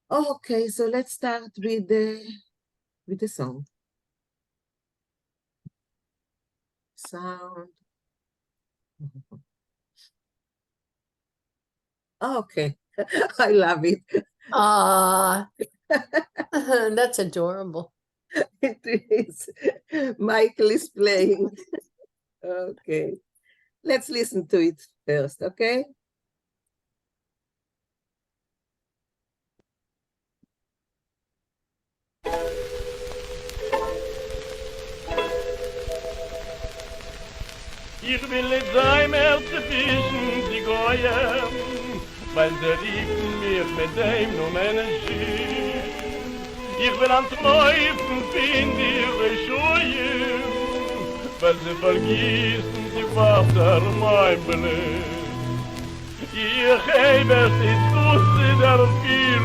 Okay, so let's start with the song. Sound. Okay, I love it. Ah, that's adorable. It is. Michael is playing. Okay, let's listen to it first, okay? Ich will nicht sein mehr zwischen die Goyen, weil sie riefen mir mit dem nur Menschen. Ich will ans Läufen finden ihre Schuhe, weil sie vergießen die Wasser mein Blut. Ich habe es nicht wusste dafür,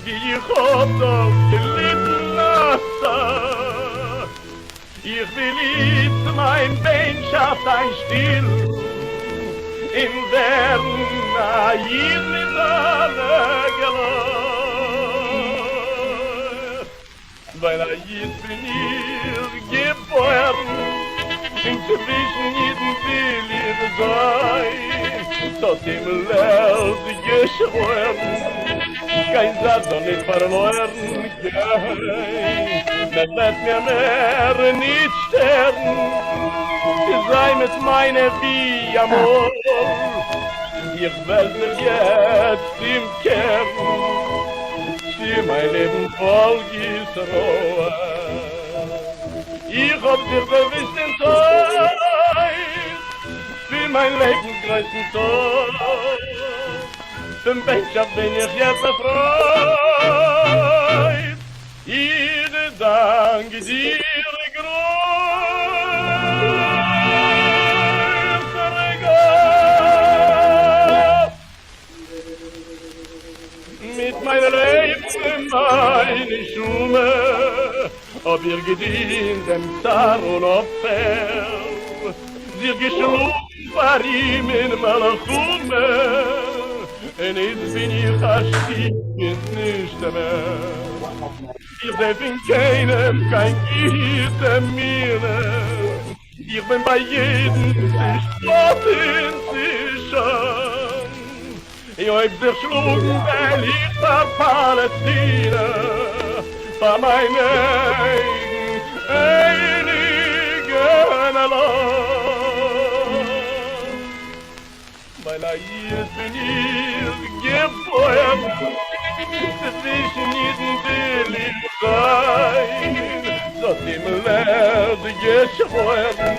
wie ich hab das gelitten lassen. Ich will jetzt mein Beinschaft ein Stil in der Naid mit alle gelöst. Weil jetzt bin ich geboren, inzwischen jeden will ich sein, das im Leld geschworen, kein Satz soll nicht verloren gehen. Das wird mir mehr nicht sterben, sei mit meiner wie Amor. Ich werde jetzt im Kern, sie mein Leben voll Gisroa. Ich hab dir gewiss den Zeit, für mein Leben größten Tod. Zum Beinschaft bin ich jetzt erfreut. Ich danke dir, größere Gott. Mit meiner Leben, meine Schumme, ob ihr gedient dem Zar und Opfer, sie geschlungen war ihm in Malachume, und jetzt bin ich astig nicht mehr. Ich darf in keinem kein Gitter mir. Ich bin bei jedem Spotten sicher. Ich hab sich schlug, weil ich war Palästina, war mein einigen allein. Weil jetzt bin ich geboren, zwischen jeden will ich sein, das im Lerde geschworen,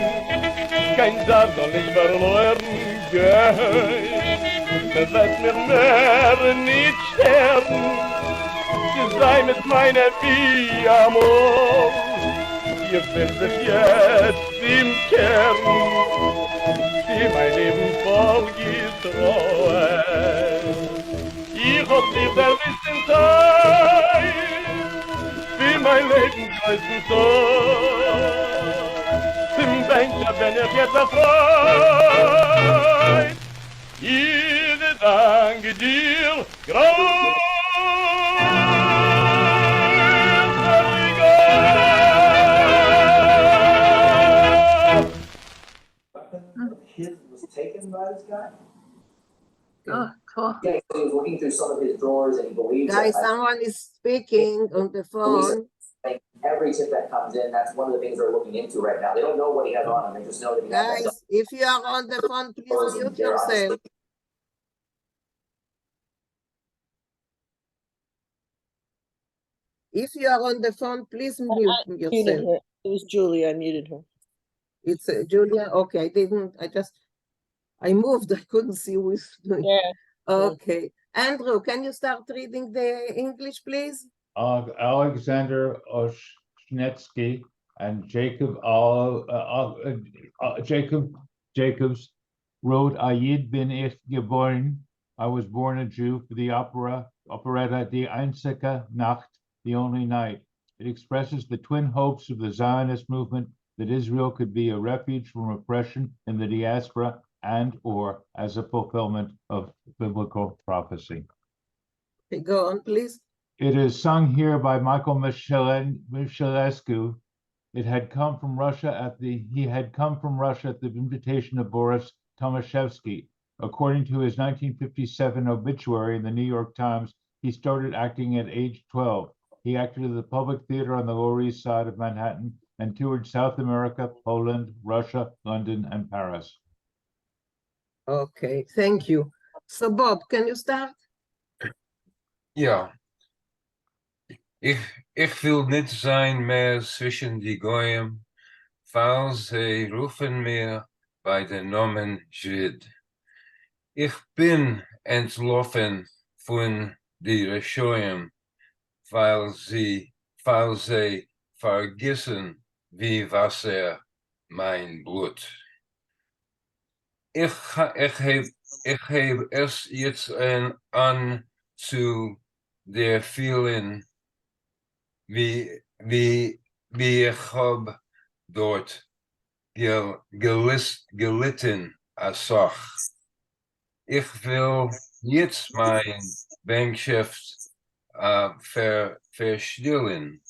kein Satz soll ich verloren gehen. Es wird mir mehr nicht sterben, sie sei mit meiner wie Amor. Ich will sich jetzt im Kern, sie mein Leben voll getreut. Ich hab dir der Wissen Zeit, für mein Leben größten Tod. Zum Beinschaft bin ich jetzt erfreut. Ich danke dir, größer Gott. His was taken by this guy? Oh, cool. Yeah, so he was looking through some of his drawers and he believes Guys, that someone is speaking on the phone. every tip that comes in, that's one of the things they're looking into right now. They don't know what he has on him, they just know that he has that. Guys, if you are on the phone, please mute yourself. If you are on the phone, please mute Muted yourself. her. It was Julie. I muted her. It's Julia. Okay, I moved. I couldn't see who is doing. Yeah. Okay. Andrew, can you start reading the English, please? Alexander Oshnetsky and Jacobs wrote Ayid bin Ich geboren. I was born a Jew for the operetta Die Einzige Nacht, the only night. It expresses the twin hopes of the Zionist movement that Israel could be a refuge from oppression in the diaspora and or as a fulfillment of biblical prophecy. Okay, go on, please. It is sung here by Michael Michalescu. It had come from Russia he had come from Russia at the invitation of Boris Tomaszewski. According to his 1957 obituary in the New York Times, he started acting at age 12. He acted at the Public Theater on the Lower East Side of Manhattan and toured South America, Poland, Russia, London, and Paris. Okay, thank you. So Bob, can you start? Ja. Ich will nicht sein mehr zwischen die Goyim, weil sie rufen mir bei den Namen Jid. Ich bin entlaufen von die Reshoyim, weil sie vergessen wie Wasser mein Blut. Ich heb es jetzt an zu der vielen wie ich hab dort gelitten asach. Ich will jetzt mein Bankschiff verstillen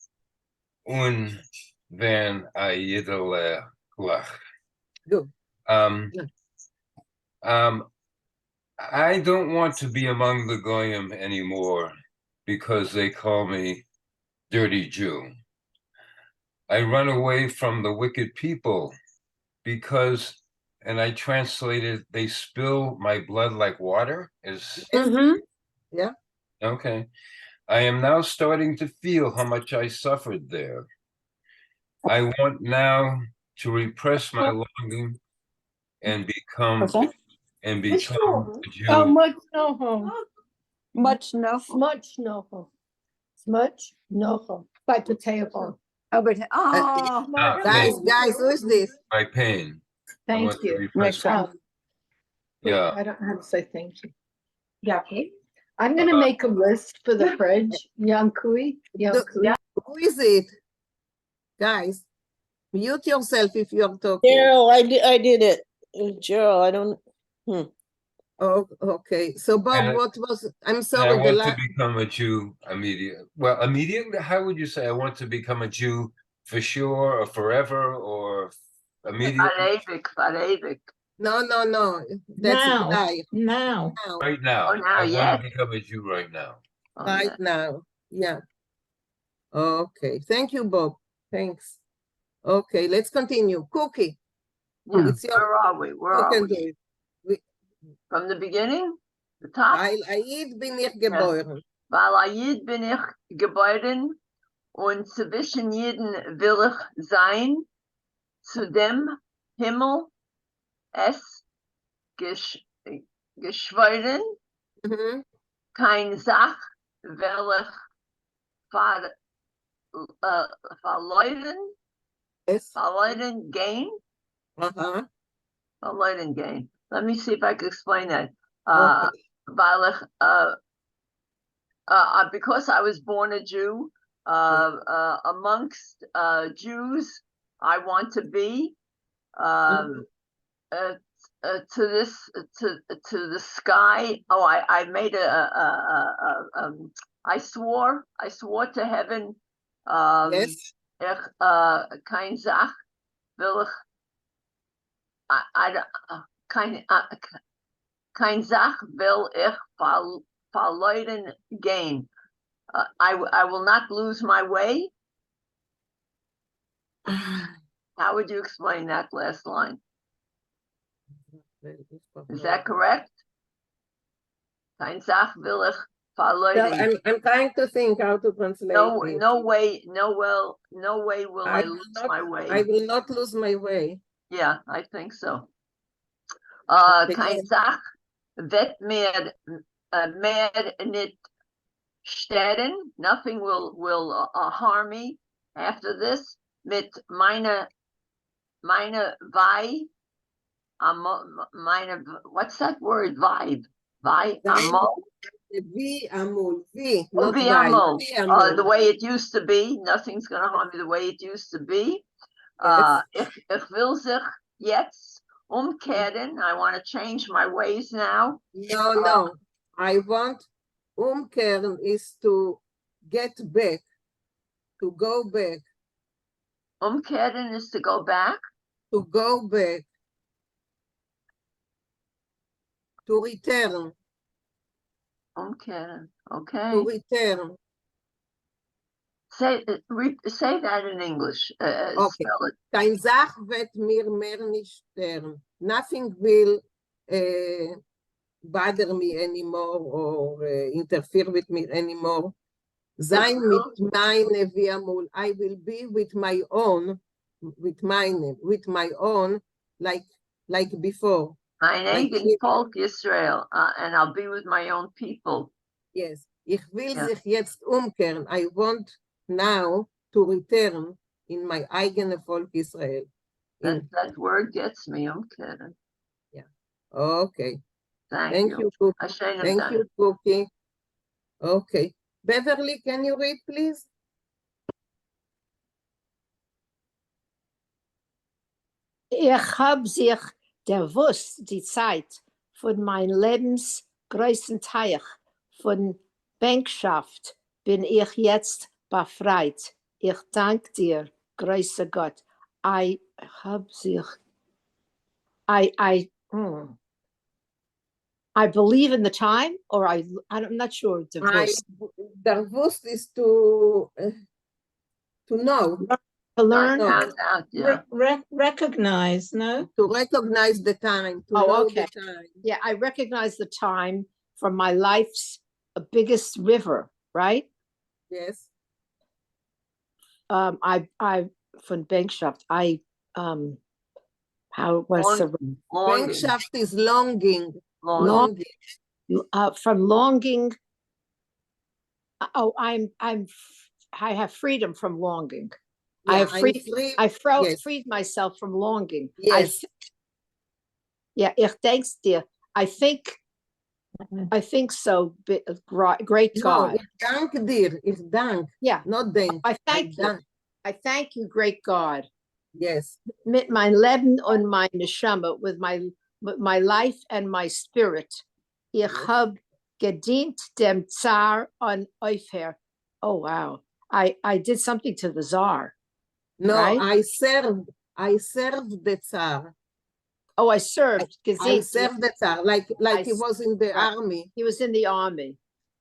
und wenn jeder lach. Good. I don't want to be among the Goyim anymore because they call me dirty Jew. I run away from the wicked people because, and I translated, they spill my blood like water. Yeah. Okay. I am now starting to feel how much I suffered there. I want now to repress my longing and become a Jew. Oh, much no. Much no. Much no. Much no. By the table. Oh, Guys, who is this? My pain. I Thank want to you. repress Makes my- Yeah. I don't know how to say thank you. Yeah. I'm gonna make a list for the fridge. Yankui. Who is it? Guys, mute yourself if you're talking. Gerald, I did it. Gerald, I don't. Oh, okay. So Bob, And- what was, I'm And I sorry, the want to last, become a Jew immediately. Well, immediately, how would you say I want to become a Jew for sure or forever or immediately? no. That's Now. live Now. now, Right now. Oh, now, I yeah. want to become a Jew right now. right now. Yeah. Okay, thank you, Bob. Thanks. Okay, let's continue. Cookie, Yeah, it's your, where are we? Where you are can do we? it. From the beginning? The top? Weil bin ich geboren. Weil Ayid bin ich geboren und zwischen jeden will ich sein, zu dem Himmel es geschworen, Mhm. kein Sach will ich verleuden gehen. Aha. Verleuden gehen. Let me see if I can explain that. Okay. Weil ich, because I was born a Jew, amongst Jews, I want to be to the sky. Oh, I made I swore to heaven. Yes. Kein Sach will ich. Kein Sach will ich verleuden gehen. I will not lose my way. How would you explain that last line? Is that correct? Kein Sach will ich So verleuden. I'm trying to think how to translate it. No way will I will lose not- my way. I will not lose my way. Yeah, I think so. Okay, Kein go Sach wird mehr nicht sterben. Nothing will harm me after this. Mit meine Vibe, what's that word? Vibe. Amol. V amul, V, Oh, not V vai, amol. V amul. The way it used to be. Nothing's gonna harm me the way it used to be. Yes. Ich will sich jetzt umkehren. I want to change my ways now. No. I want Umkehren is to get back, to go back, Umkehren is to go back. to go back, to return, Umkehren. to Okay. return. Say that in English. Okay. Spell it. Kein Sach wird mir mehr nicht stören. Nothing will bother me anymore or interfere with me anymore. Sein mit meine Viamul. I will be with my own, with my own, like before. Mein Like eigen it- Volk Israel, and I'll be with my own people. Yes. Ich will Ja. sich jetzt umkehren. I want now to return in my eigene Volk Israel. That word gets me. Umkehren. Okay. Thank Thank you. you, Cookie. Ashayn Thank Dank. you, Cookie. Okay. Beverly, can you read, please? Ich hab sich gewusst, die Zeit von mein Lebens größten Teich von Bänkschaft bin ich jetzt befreit. Ich danke dir, größer Gott. I hab sich, I believe in the time, or I'm not sure. Divorce. Der Wust is to know, To learn, No. Found out, yeah. Recognize, no? to recognize the time, to Oh, know okay. the time. yeah, I recognize the time from my life's biggest river, right? Yes. I von Bänkschaft, how was the Longing. Bänkschaft is longing. Longing. from longing? Oh, I have freedom from longing. I Yeah, have I'm free. free. I Yes. freed myself from longing. Yes. Ich denk's dir. I think so. Great No, God. ich dank dir. Ich dank. Yeah. Not denk. I thank you. dank. I thank you, great God. Yes. Mit mein Leben und mein Neshama, with my life and my spirit. Ich hab gedient dem Tsar on Oifer. Oh, wow. I did something to the Tsar. No, Right? I served the Tsar. Oh, I served. I Gesehen. served the Tsar, like I he was in the right. army. He was in the army.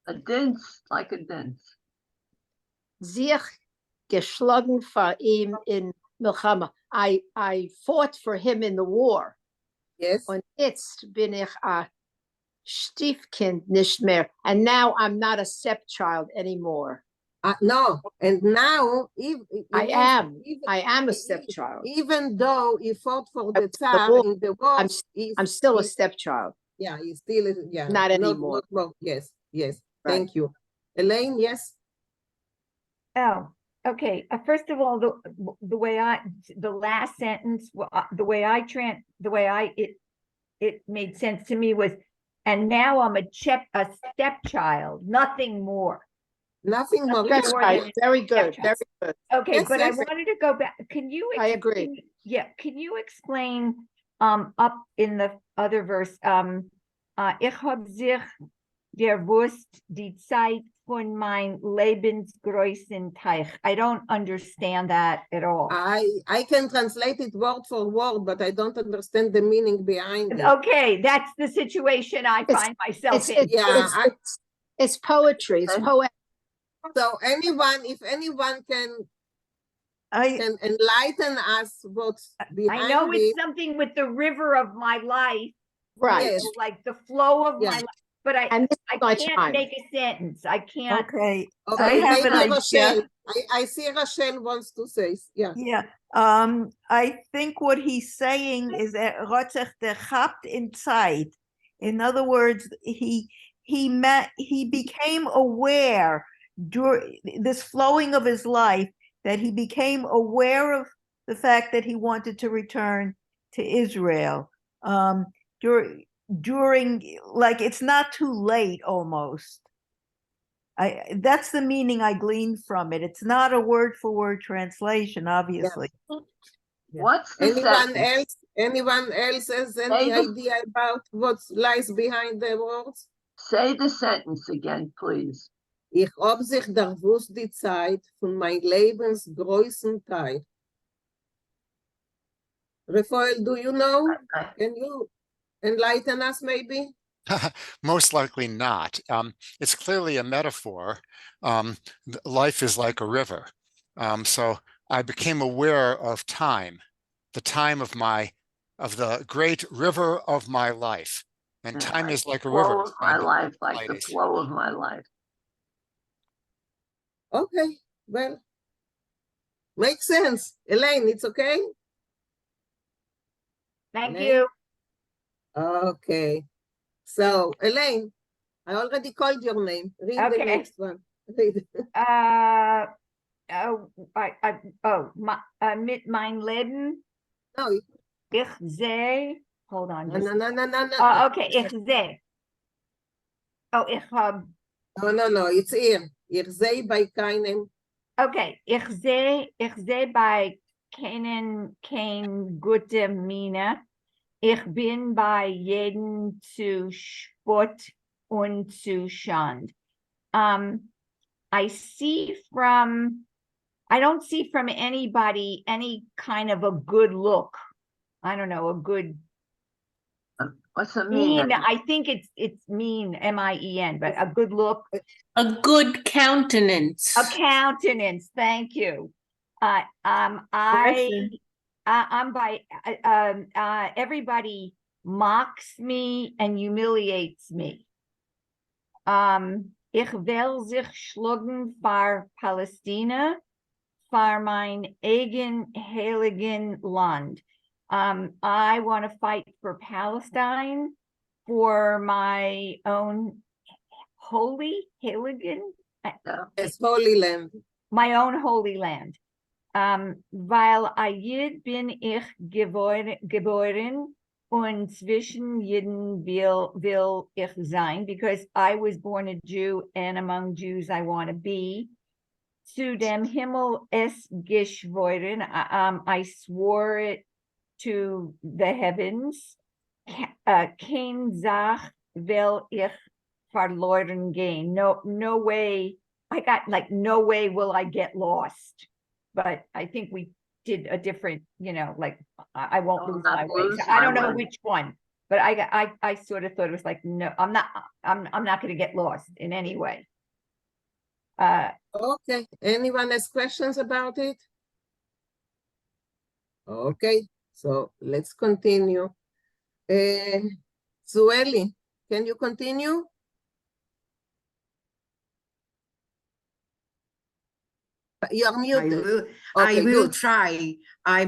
A dance, like a dance. Sich geschlagen vor ihm in Milchama. I fought for him in the war. Yes. Und jetzt bin ich a Stiefkind nicht mehr. And now I'm not a stepchild anymore. No, and now I am a stepchild. Even though he fought for the the Tsar war, in the war, I'm still a stepchild. Yeah, he's still Not anymore. more. Yes. Right. Thank you, Elaine. Yes. Oh, okay. First of all, the way the last sentence, it made sense to me was, and now I'm a stepchild, nothing more. Nothing more. That's More right. than a Very good. stepchild. Very good. Okay, Yes, but I yes. wanted to go back. Can you? I agree. explain- Yeah, can you explain up in the other verse? Ich hab sich gewusst die Zeit von mein lebensgrößten Teich. I don't understand that at all. I can translate it word for word, but I don't understand the meaning behind it. Okay, that's the situation I It's- find myself in. It's poetry. It's poetic. So if anyone can enlighten us what's behind I know it. it's something with the river of my life, Right. Yes. like the flow of Yeah. my life, but And this I is my can't time. make a sentence. I can't. Okay, Okay, I have an maybe idea. Rochelle. I see Rochelle wants to say. Yeah. Yeah, I think what he's saying is that Rotzach der Chapt in Zeit. In other words, he became aware during this flowing of his life, that he became aware of the fact that he wanted to return to Israel. During like it's not too late almost. That's the meaning I gleaned from it. It's not a word for word translation, obviously. What's the Anyone else has any Maybe- idea about what lies behind the words? Say the sentence again, please. Ich hab sich der Wust die Zeit von mein Lebens größten Teil. Rafael, do you know? Can you enlighten us maybe? Most likely not. It's clearly a metaphor. Life is like a river. So I became aware of time, the time of the great river of my life. And time is like a river. Flow of my life, like the flow of my life. Okay, well, makes sense. Elaine, it's okay? Thank Elaine? you. Okay. So, Elaine, I already called your name. Read the Okay. next one. Read. Mit mein Leben, No, ich sehe, hold on. no, just no, a no, sec. no, no, no. Okay, ich sehe. Oh, ich hab, No, it's here. Ich sehe bei keinem. okay, ich sehe bei kein gute Miene. Ich bin bei jedem zu Spott und zu Schand. I don't see from anybody any kind of a good look. I don't know, a good What's it mean? mean. I think it's mean, M-I-E-N, but a good look. A good countenance. A countenance, thank you. I'm by everybody mocks me and humiliates me. Ich will sich schlagen für Palästina, für mein eigen heiligen Land. I want to fight for Palestine, for my own heiligen, Yes, Holy Land. my own holy land. Weil Ayid bin ich geboren und zwischen Jeden will ich sein, because I was born a Jew and among Jews I want to be. Zu dem Himmel es geschworen, I swore it to the heavens. Kein Sach will ich verloren gehen. No way. I got like, no way will I get lost. But I think we did a different, like I won't lose my way. So I don't know which one, but I sort of thought it was like, no, I'm not going to get lost in any way. Okay, anyone has questions about it? Okay, so let's continue. Zueli, can you continue? You're muted. I Okay, will good. try. I'll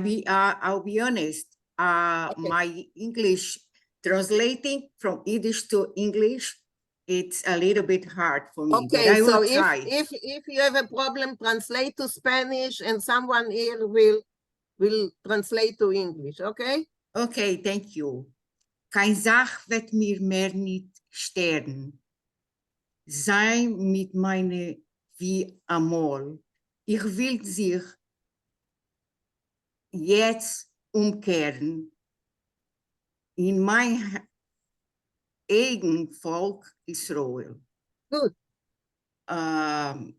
be honest. My English translating from Yiddish to English, it's a little bit hard for me. But I will try. If you have a problem, translate to Spanish, and someone here will translate to English. Okay? Okay, thank you. Kein Sach wird mir mehr nicht sterben. Sei mit meine wie amol. Ich will sich jetzt umkehren in mein eigen Volk Israel. Good. I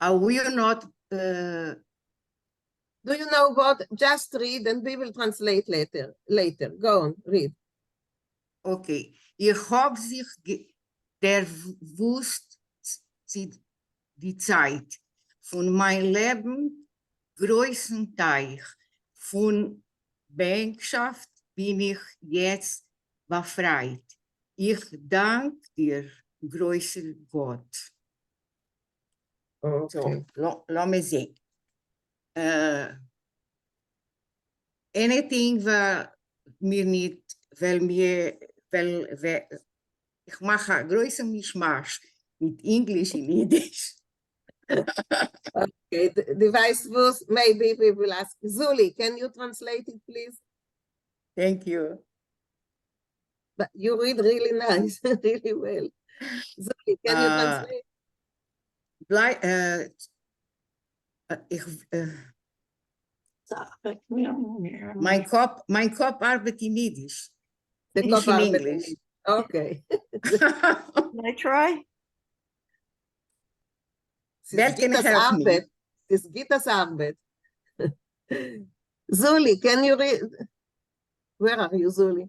will not. Do you know what? Just read and we will translate later. Go on, read. Okay. Ich hab sich der Wust die Zeit von mein Leben größten Teich von Bänkschaft bin ich jetzt befreit. Ich danke dir, größer Gott. Okay. So, let me see. Anything waar mir nicht, ich mache größer Mischmasch mit Englisch in Yiddish. Okay, the vice versa, maybe we will ask. Zuli, can you translate it, please? Thank you. But you read really nice, really well. Zuli, can you translate? Mein Kopf arbeitet in Yiddish. The Nicht in cover- English. Okay. Can I try? Wer can help me? This Gita's Arbeit. Zuli, can you read? Where are you, Zuli?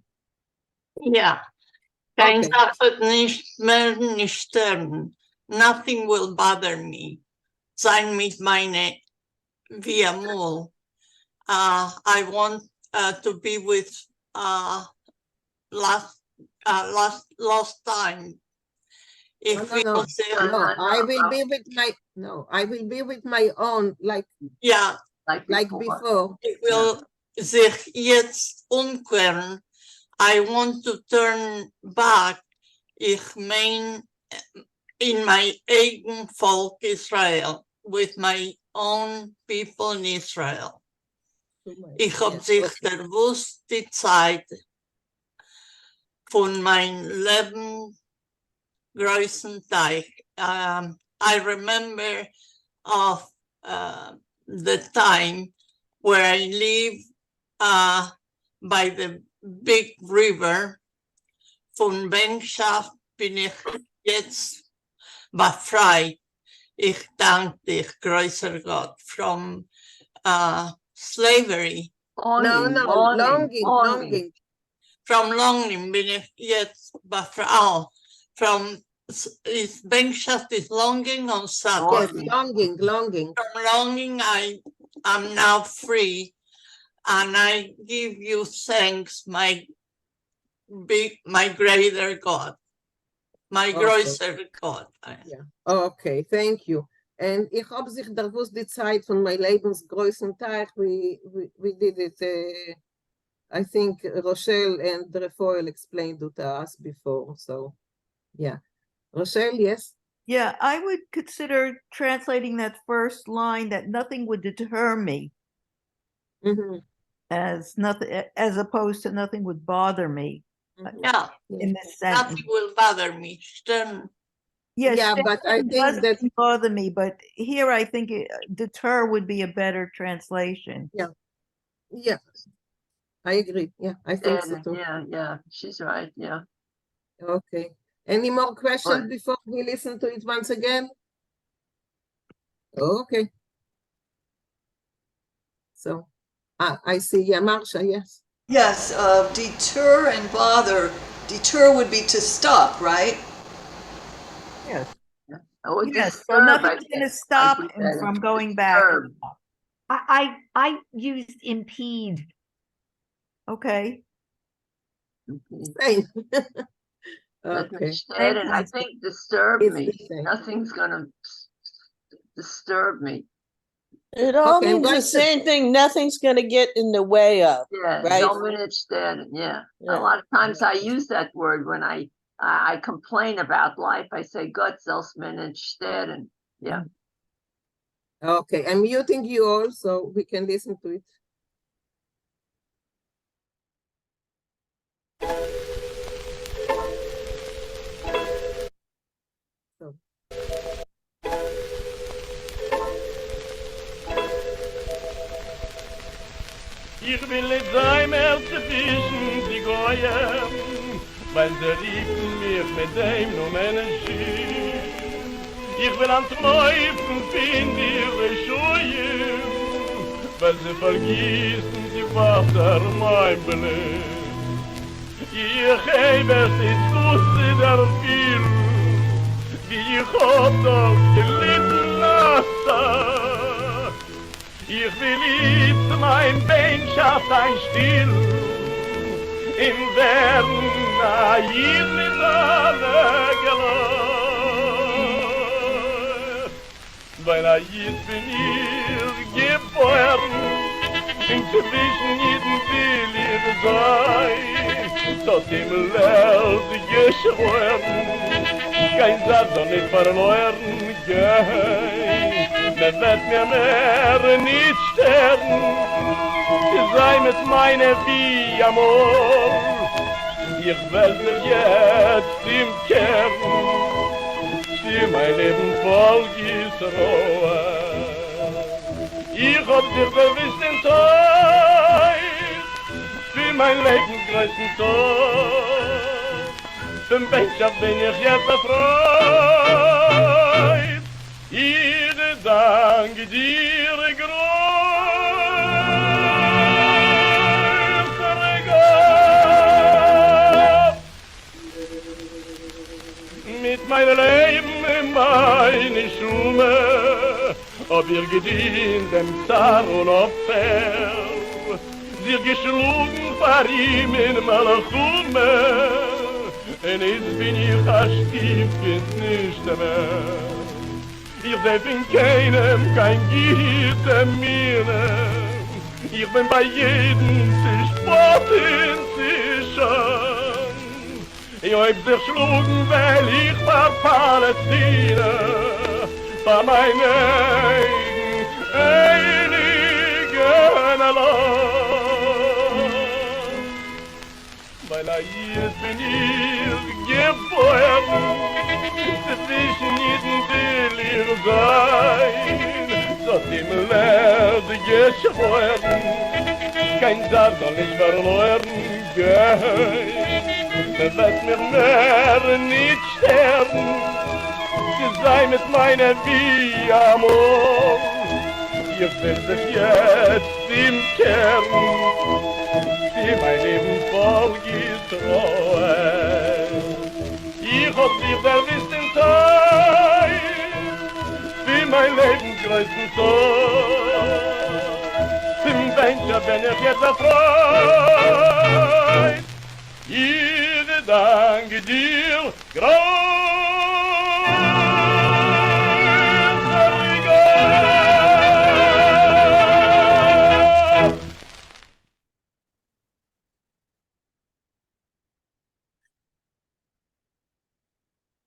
Ja. Kein Okay. Sache wird nicht mehr nicht stören. Nothing will bother me. Sein mit meine via mol. I want to be with last time. Ich will sehr, I will be with my own, like ja, like before. ich will sich jetzt umkehren. I want to turn back. Ich mein in my eigen Volk Israel, with my own people in Israel. Ich hab sich bewusst die Zeit von mein Leben größten Teich. I remember of the time where I live by the big river. Von Bänkschaft bin ich jetzt befreit. Ich danke dich, größer Gott, from slavery. Longing. From longing bin ich jetzt befreit. From is Bänkschaft is longing or suffering? Yes, longing. From longing, I am now free, and I give you thanks, my greater God, my größer God. Yeah. Okay, thank you. And ich hab sich bewusst die Zeit von meinem lebensgrößten Teich. We did it. I think Rochelle and Refoel explained it to us before. So, yeah. Rochelle, yes. Yeah, I would consider translating that first line, that nothing would deter me, as nothing, as opposed to nothing would bother me. Yeah, in this sentence. nothing will bother me. Stören. Yes, Yeah, but I think doesn't that bother me, but here I think deter would be a better translation. Yeah, I agree. Yeah, I think so too. Yeah, she's right. Yeah. Okay. Any more questions What? before we listen to it once again? Okay. So, I see. Yeah, Marsha, yes. Yes, deter and bother. Deter would be to stop, right? Yes. Oh, Yes, so nothing's going to stop him from going back. I used impede. Okay. Same. Okay. And I think disturb me. Nothing's gonna disturb me. It all means the same thing. Nothing's going to get in the way of. Yeah, right? yeah. A lot of times I use that word when I complain about life. I say Gott soll's mir nicht stören. Yeah. Okay, I'm muting you all so we can listen to it. Ich will nicht sein mehr zwischen die Goyen, weil sie riefen mich mit dem Numen-Schiff. Ich will antläufen, find ihre Schuhe, weil sie vergießen die Wasser mein Blick. Ich habe es nicht wusste der viel, wie ich hab das gelitten lassen. Ich will jetzt mein Bänkschaft ein Still, in werden Aid mit alle gelacht. Weil Aid bin ich geboren, inzwischen jeden will ich sein, tot im Leld geschworen, kein Satz soll nicht verloren gehen. Man wird mir mehr nicht sterben, sie sei mit meiner wie Amor. Ich werde jetzt im Kern, sie mein Leben voll Israel. Ich hab dich erwischt in Zeit, für mein Lebens größten Tod. Zum Bänkschaft bin ich jetzt erfreut. Ich danke dir größere Gott. Mit meinem Leben in meine Schume hab ihr gedient dem Zar und Opfer. Sie geschlagen vor ihm in Malachume. Und jetzt bin ich ein Stiefkind nicht mehr. Ich darf in keinem kein Gitt erminen. Ich bin bei jedem zu spät und zu schön. Ich hab sich schlugen, weil ich war Palästina. War mein einigen allein. Weil jetzt bin ich geboren, zwischen jedem will ich sein. So dem Lerde geschworen, kein Tag soll nicht verloren gehen. Das wird mir mehr nicht sterben, zu sein mit meiner Wie-Amor. Ich will dich jetzt im Kern, die mein Leben voll getreut. Ich hab dich erwischt in Zeit, wie mein Leben größten Tod. Zum Bänkschaft bin ich jetzt erfreut. Ich danke dir größere Gott.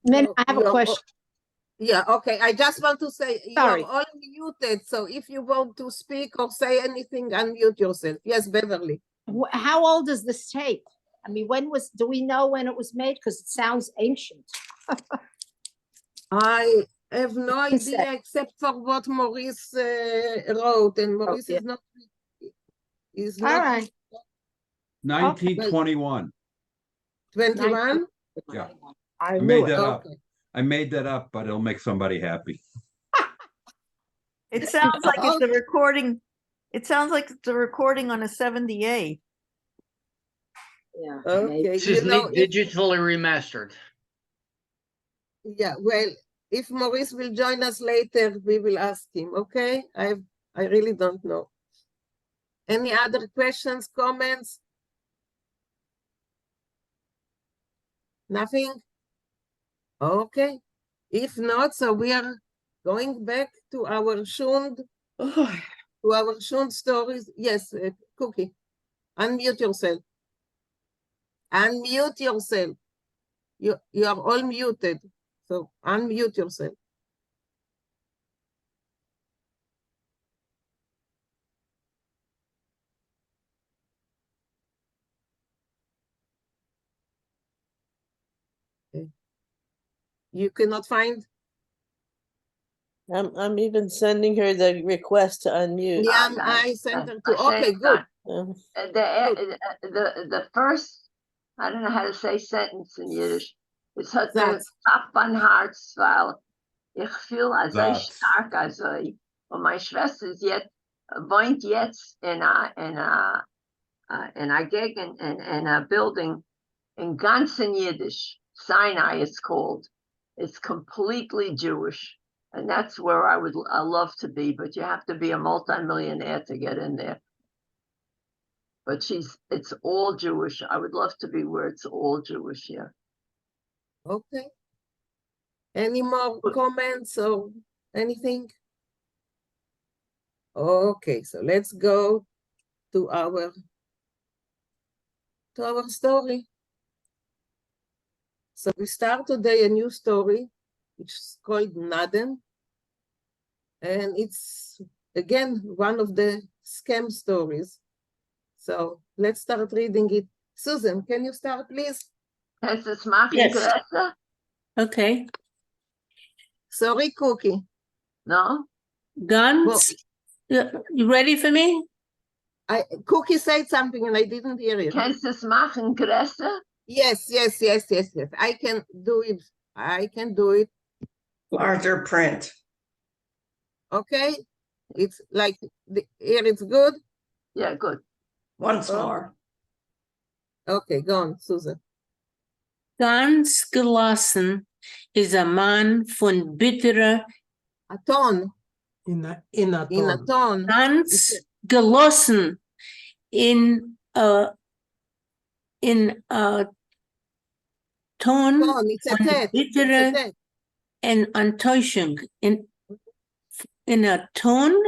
Then I have a question. Yeah, okay. I just want to say Sorry. you're all muted. So if you want to speak or say anything, unmute yourself. Yes, Beverly. How old is this tape? I mean, do we know when it was made? Because it sounds ancient. I have no You can say. idea except for what Maurice wrote, and Maurice yeah. is not. Is All not right. 1921. 21. Yeah. I I made knew it. that up. Okay. I made that up, but it'll make somebody happy. It sounds like it's a recording. It sounds like it's a recording on a 78. Yeah. Okay. This You is know, if, digitally remastered. yeah. Well, if Maurice will join us later, we will ask him. Okay. I really don't know. Any other questions, comments? Nothing? Okay. If not, so we are going back to our Shund, stories. Yes, Cookie, unmute yourself. Unmute yourself. You are all muted, so unmute yourself. Okay. You cannot find? I'm even sending her the request to unmute. Yeah, I sent her to. Okay, good. The first, I don't know how to say sentence in Yiddish. Es hat mir Satz. Tag von Herz, weil ich fühle also Satz. stark also. Und meine Schwester ist jetzt, wohnt jetzt in a Gegend, in a building in ganzen Yiddish. Sinai it's called. It's completely Jewish. And that's where I love to be, but you have to be a multimillionaire to get in there. But it's all Jewish. I would love to be where it's all Jewish, yeah. Okay. Any more comments or anything? Okay, so let's go to our story. So we start today a new story, which is called Naden. And it's, again, one of the scam stories. So let's start reading it. Susan, can you start, please? Yes. Okay. Sorry, Cookie. No? Ganz You ready for me? Cookie said something and I didn't hear it. Kannst du es machen, größer? Yes. I can do it. Larger print. Okay. It's like here it's good. Yeah, good. Once more. Okay, go on, Susan. Ganz gelassen ist ein Mann von bitterer. A ton. In a ton. Ganz gelassen in a Ton It's a von tet. bittere and Enttäuschung. In a tone?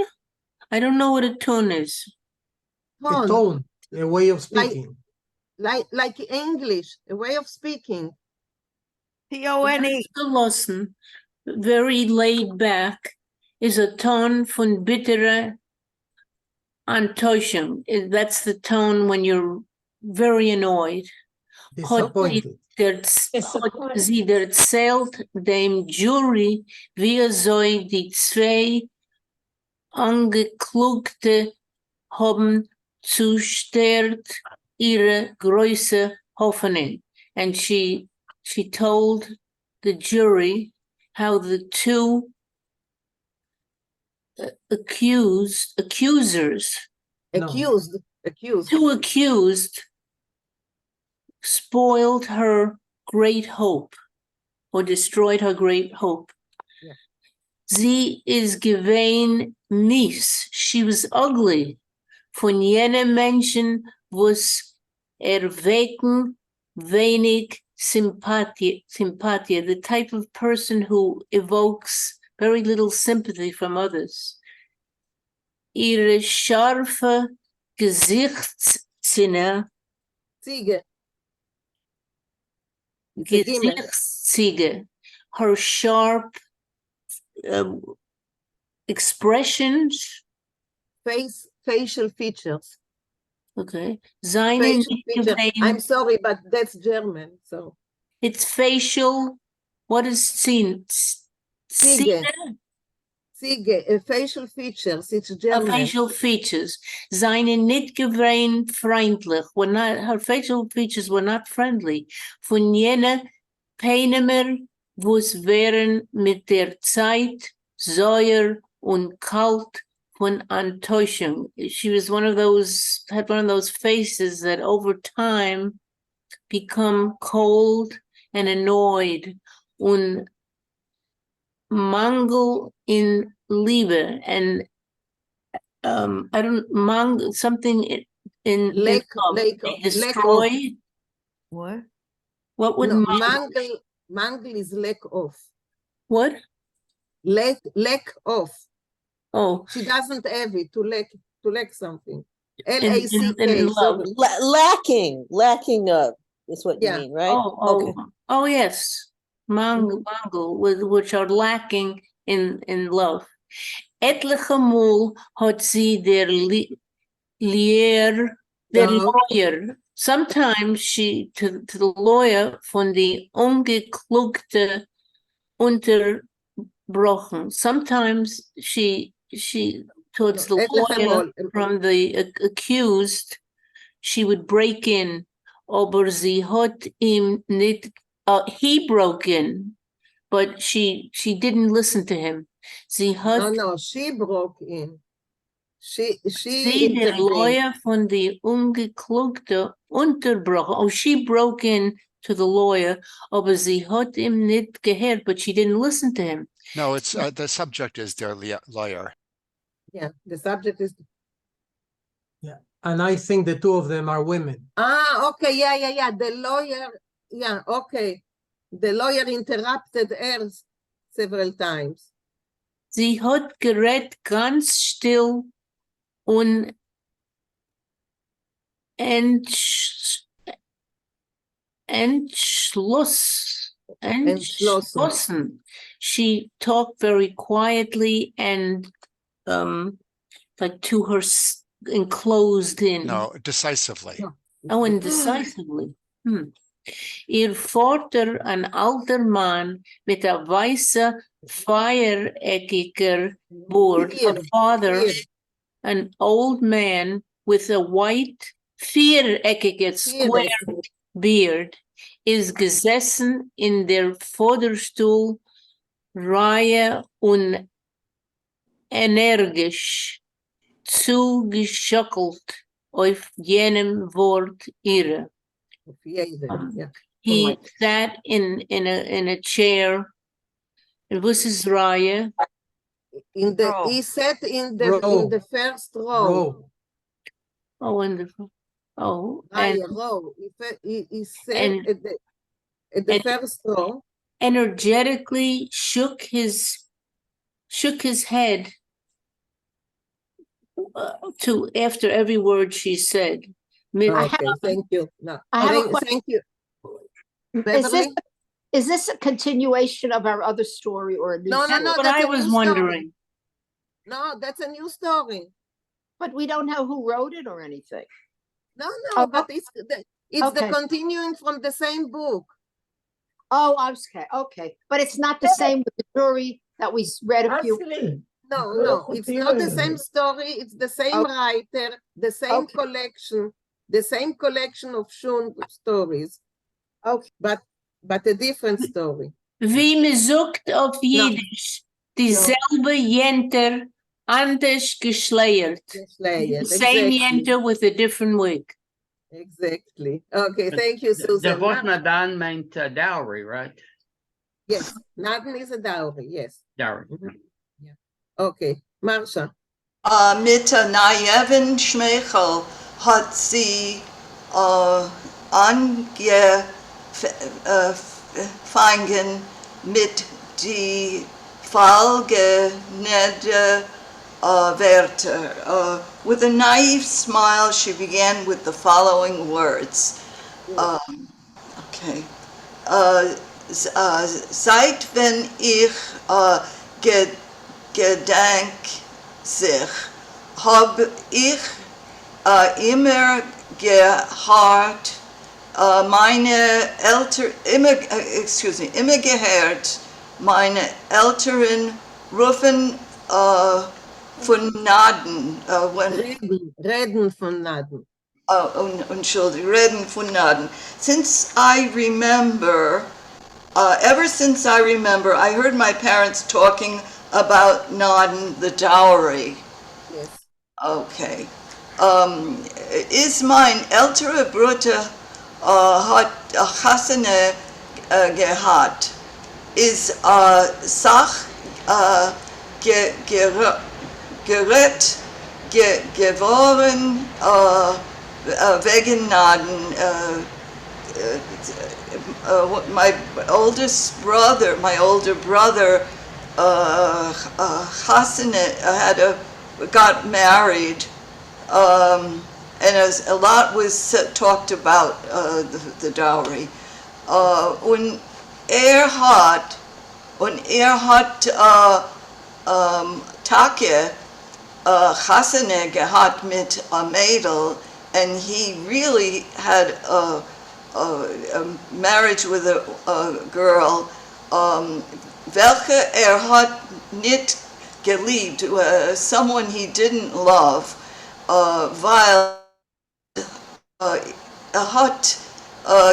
I don't know what a tone is. A tone, a way of speaking. Like English, a way of speaking. T-O-N-E. Gelassen, very laid back, is a tone von bittere Enttäuschung. That's the tone when you're very annoyed. Disappointed. Hat sie erzählt dem Jury, wie soll die zwei Angeklagte haben zerstört ihre große Hoffnung. And she told the jury how the two accusers, two accused, spoiled her great hope or destroyed her great hope. Yeah. Sie ist gewesen mies. She was ugly. Von jenen Menschen, was erwecken wenig Sympathie, the type of person who evokes very little sympathy from others. Ihre scharfe Gesichtszüge, her sharp expressions, facial features. Okay. I'm sorry, but that's German, so. It's facial. What is seen? Ziege, facial features. It's German. Facial features. Seine nicht gewesen freundlich. Her facial features were not friendly. Von jener Peinemer, wo's wären mit der Zeit säuer und kalt von Enttäuschung. She was had one of those faces that over time become cold and annoyed. Und Mangel in Liebe, and something in love. Destroy. What? What would Mangel is lack of. What? Lack of. Oh. She doesn't have it, to lack something. L-A-C-K. Lacking of is what you mean, right? Oh yes. Mangel, which are lacking in love. Etliche Mal hat sie der lawyer. Sometimes she to the lawyer von die Ungeklugte unterbrochen. Sometimes she towards the lawyer from the accused, she would break in. Aber sie hat ihm nicht. He broke in, but she didn't listen to him. She broke in. She the lawyer von die Ungeklugte unterbrochen. Oh, she broke in to the lawyer, aber sie hat ihm nicht gehört, but she didn't listen to him. No, it's the subject is their lawyer. Yeah, the subject is. Yeah, and I think the two of them are women. Okay, yeah. The lawyer. Yeah, okay. The lawyer interrupted her several times. Sie hat geredet ganz still und entschlossen. She talked very quietly and like to her enclosed in. No, decisively. Oh, and decisively. Ihr Vater, ein alter Mann mit a weißer, viereckiger Bord. Her father an old man with a white, viereckige, square beard is gesessen in der Vorderstuhl, Reihe und energisch zugeschockelt auf jenem Wort ihre. He sat in a chair. It was his Reihe. He sat in the first row. Oh, wonderful. Oh, And row. He sat at the first row. Energetically shook his head to after every word she said. Okay, thank you. No, thank you. Is this a continuation of our other story or a new story? That's what I was wondering. No, that's a new story. But we don't know who wrote it or anything. No, but it's the continuing from the same book. Oh, okay. But it's not the same with the story that we read a few. No, it's not the same story. It's the same writer, the same collection of Shun stories. Okay, but a different story. Wie me sucht auf Yiddish, dieselbe Jenter, anders geschleiert. The same Jenter with a different wig. Exactly. Okay, thank you, Susan. The Vos Nadan meant dowry, right? Yes, Nadan is a dowry, yes. Dowry. Yeah. Okay, Marsha. Mit Nayeven Schmeichel hat sie angefangen mit die folgende Wörter. With a naive smile, she began with the following words. Seit wenn ich gedenk sich, hab ich immer gehört, immer gehört, meine Eltern rufen von Naden. Reden von Naden. Entschuldigung, reden von Naden. Since I remember, ever since I remember, I heard my parents talking about Naden, the dowry. Yes. Okay. Is mein älterer Bruder hat Hasene gehabt? Ist Sach gerät geworden wegen Naden. My older brother, Hasene, got married, and a lot was talked about the dowry. Und hat Take Hasene gehabt mit a Mädel, and he really had a marriage with a girl, welche hat nicht geliebt, someone he didn't love, weil hat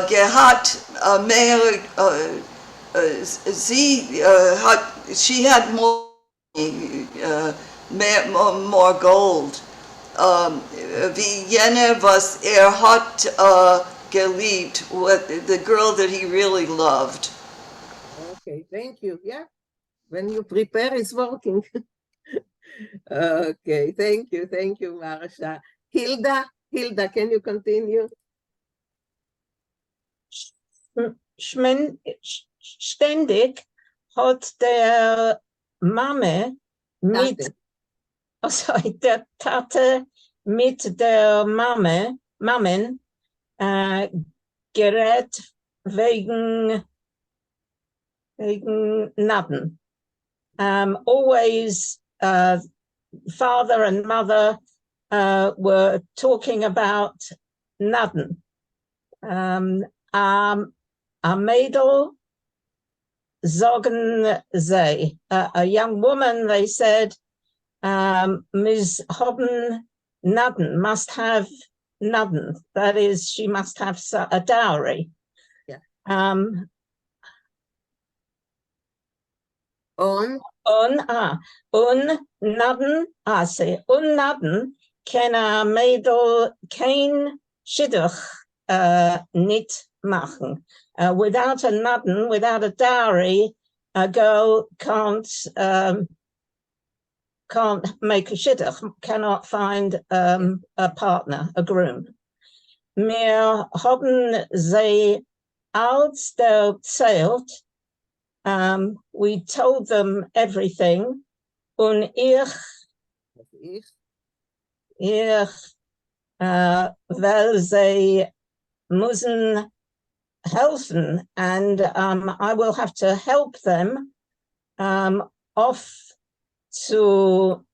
gehabt mehr, she had more gold. Wie jene, was hat geliebt, the girl that he really loved. Okay, thank you. Yeah, when you prepare, it's working. Okay, thank you, Marsha. Hilda, can you continue? Ständig hat der Mame mit, der Tate mit der Mammen gerät wegen Naden. Always father and mother were talking about Naden. A Mädel sagen sie, a young woman, they said, Ms. Hobben Nudden must have Nudden. That is, she must have a dowry. Yeah. On Nudden, say, Nudden can a Mädel kein Shidduch nit machen. Without a Nudden, without a dowry, a girl can't make a shidduch, cannot find a partner, a groom. Wir haben sie als erzählt. We told them everything. Und ich weil sie müssen helfen, and I will have to help them off to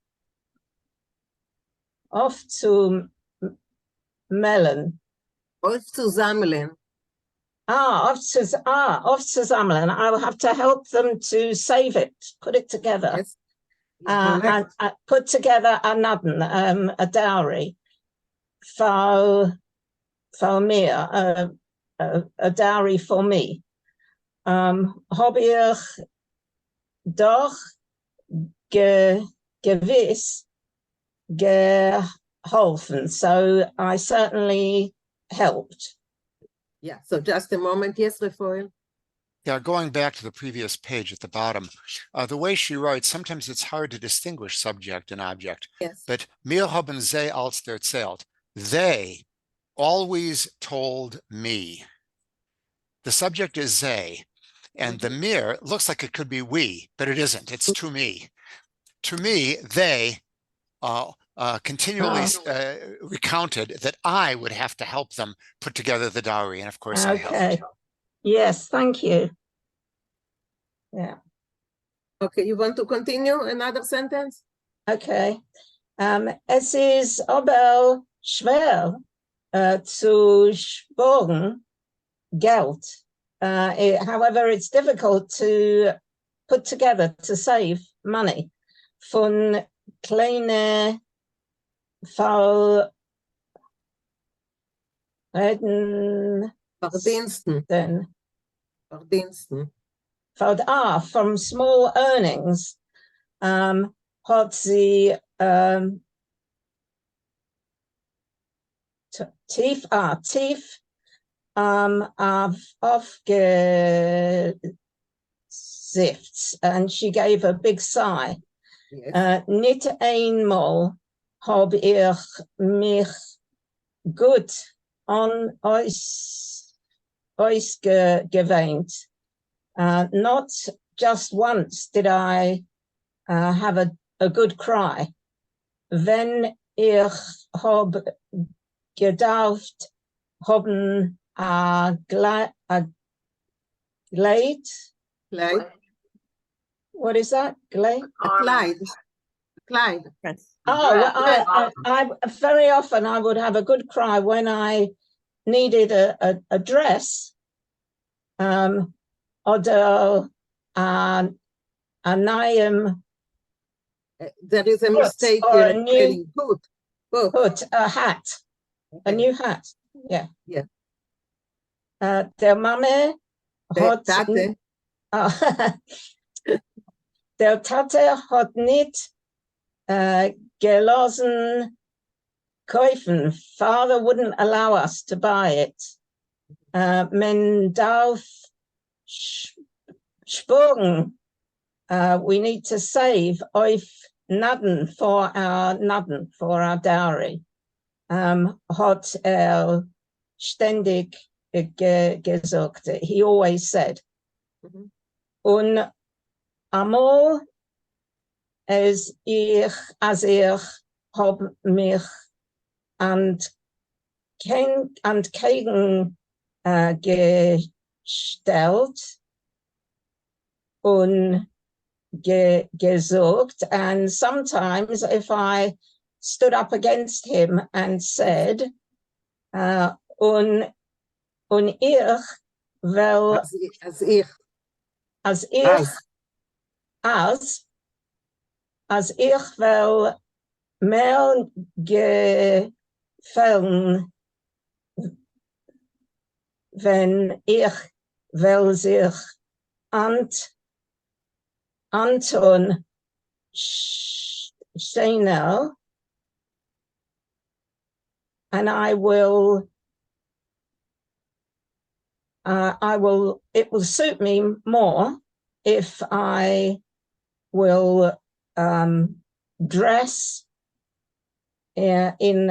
Melon. Off to Zamelen. Off to Zamelen. I will have to help them to save it, put it together. Yes. And put together a dowry for me, a dowry for me. Habe ich doch gewiss geholfen. So I certainly helped. Yeah, so just a moment. Yes, Rafael. Yeah, going back to the previous page at the bottom, the way she writes, sometimes it's hard to distinguish subject and object. Yes. But mir haben sie als erzählt. They always told me. The subject is they, and the mir looks like it could be we, but it isn't. It's to me. To me, they continually recounted that I would have to help them put together the dowry, and of course I helped. Yes, thank you. Yeah. Okay, you want to continue another sentence? Okay. Es ist aber schwer zu sparen Geld. However, it's difficult to put together, to save money. Von kleine Verdiensten. From small earnings, hat sie tief aufgesifft, and she gave a big sigh. Yes. Nicht einmal habe ich mich gut an euch gewöhnt. Not just once did I have a good cry. Wenn ich hab gedacht haben Gleit. What is that? Gleit? Clyde. I very often I would have a good cry when I needed a dress, oder a name. There is a mistake or here. a new Put. A hat, a new hat. Yeah. Yeah. Der Mame hat Tate. der Tate hat nicht gelassen kaufen. Father wouldn't allow us to buy it. Men darf sparen. We need to save auf Nudden for our dowry. Hat ständig gesagt. He always said. Und einmal als ich hab mich entgegen gestellt und gesagt, and sometimes if I stood up against him and said, und ich will, als ich will mehr gefallen, wenn ich will sich Anton Steiner, and it will suit me more if I will dress in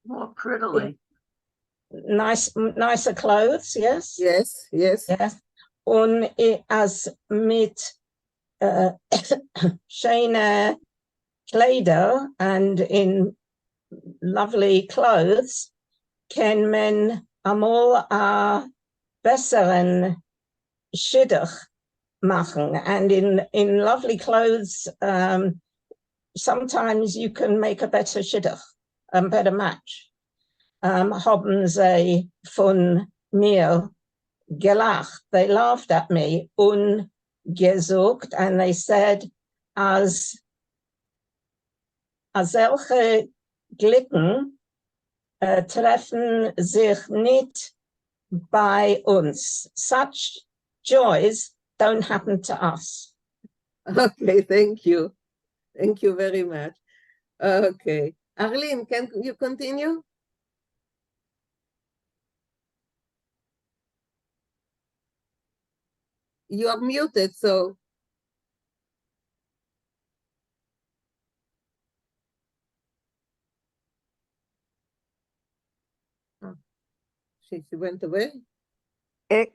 More prettily. Nicer clothes, yes? Yes, yes. Yes. Und als mit schöne Kleider and in lovely clothes can men amol a besseren Shidduch machen. And in lovely clothes, sometimes you can make a better Shidduch, a better match. Haben sie von mir gelacht. They laughed at me, ungesucht, and they said, as solche Glicken treffen sich nicht bei uns. Such joys don't happen to us. Okay, thank you. Thank you very much. Okay. Arlene, can you continue? You are muted, so. Oh, she went away? Ik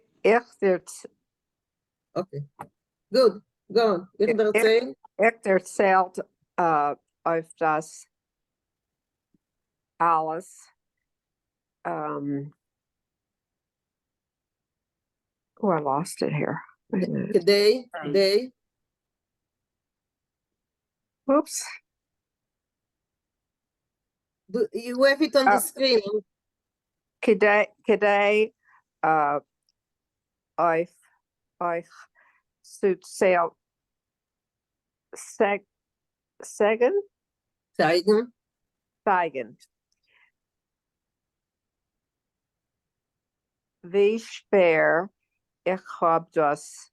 Okay, good. Go on. Ich erzähl. Ik erzählt auf das alles. Oh, I lost it here. Today. Oops. You have it on the screen. Today, euch zu zeigen, wie schwer ich hab das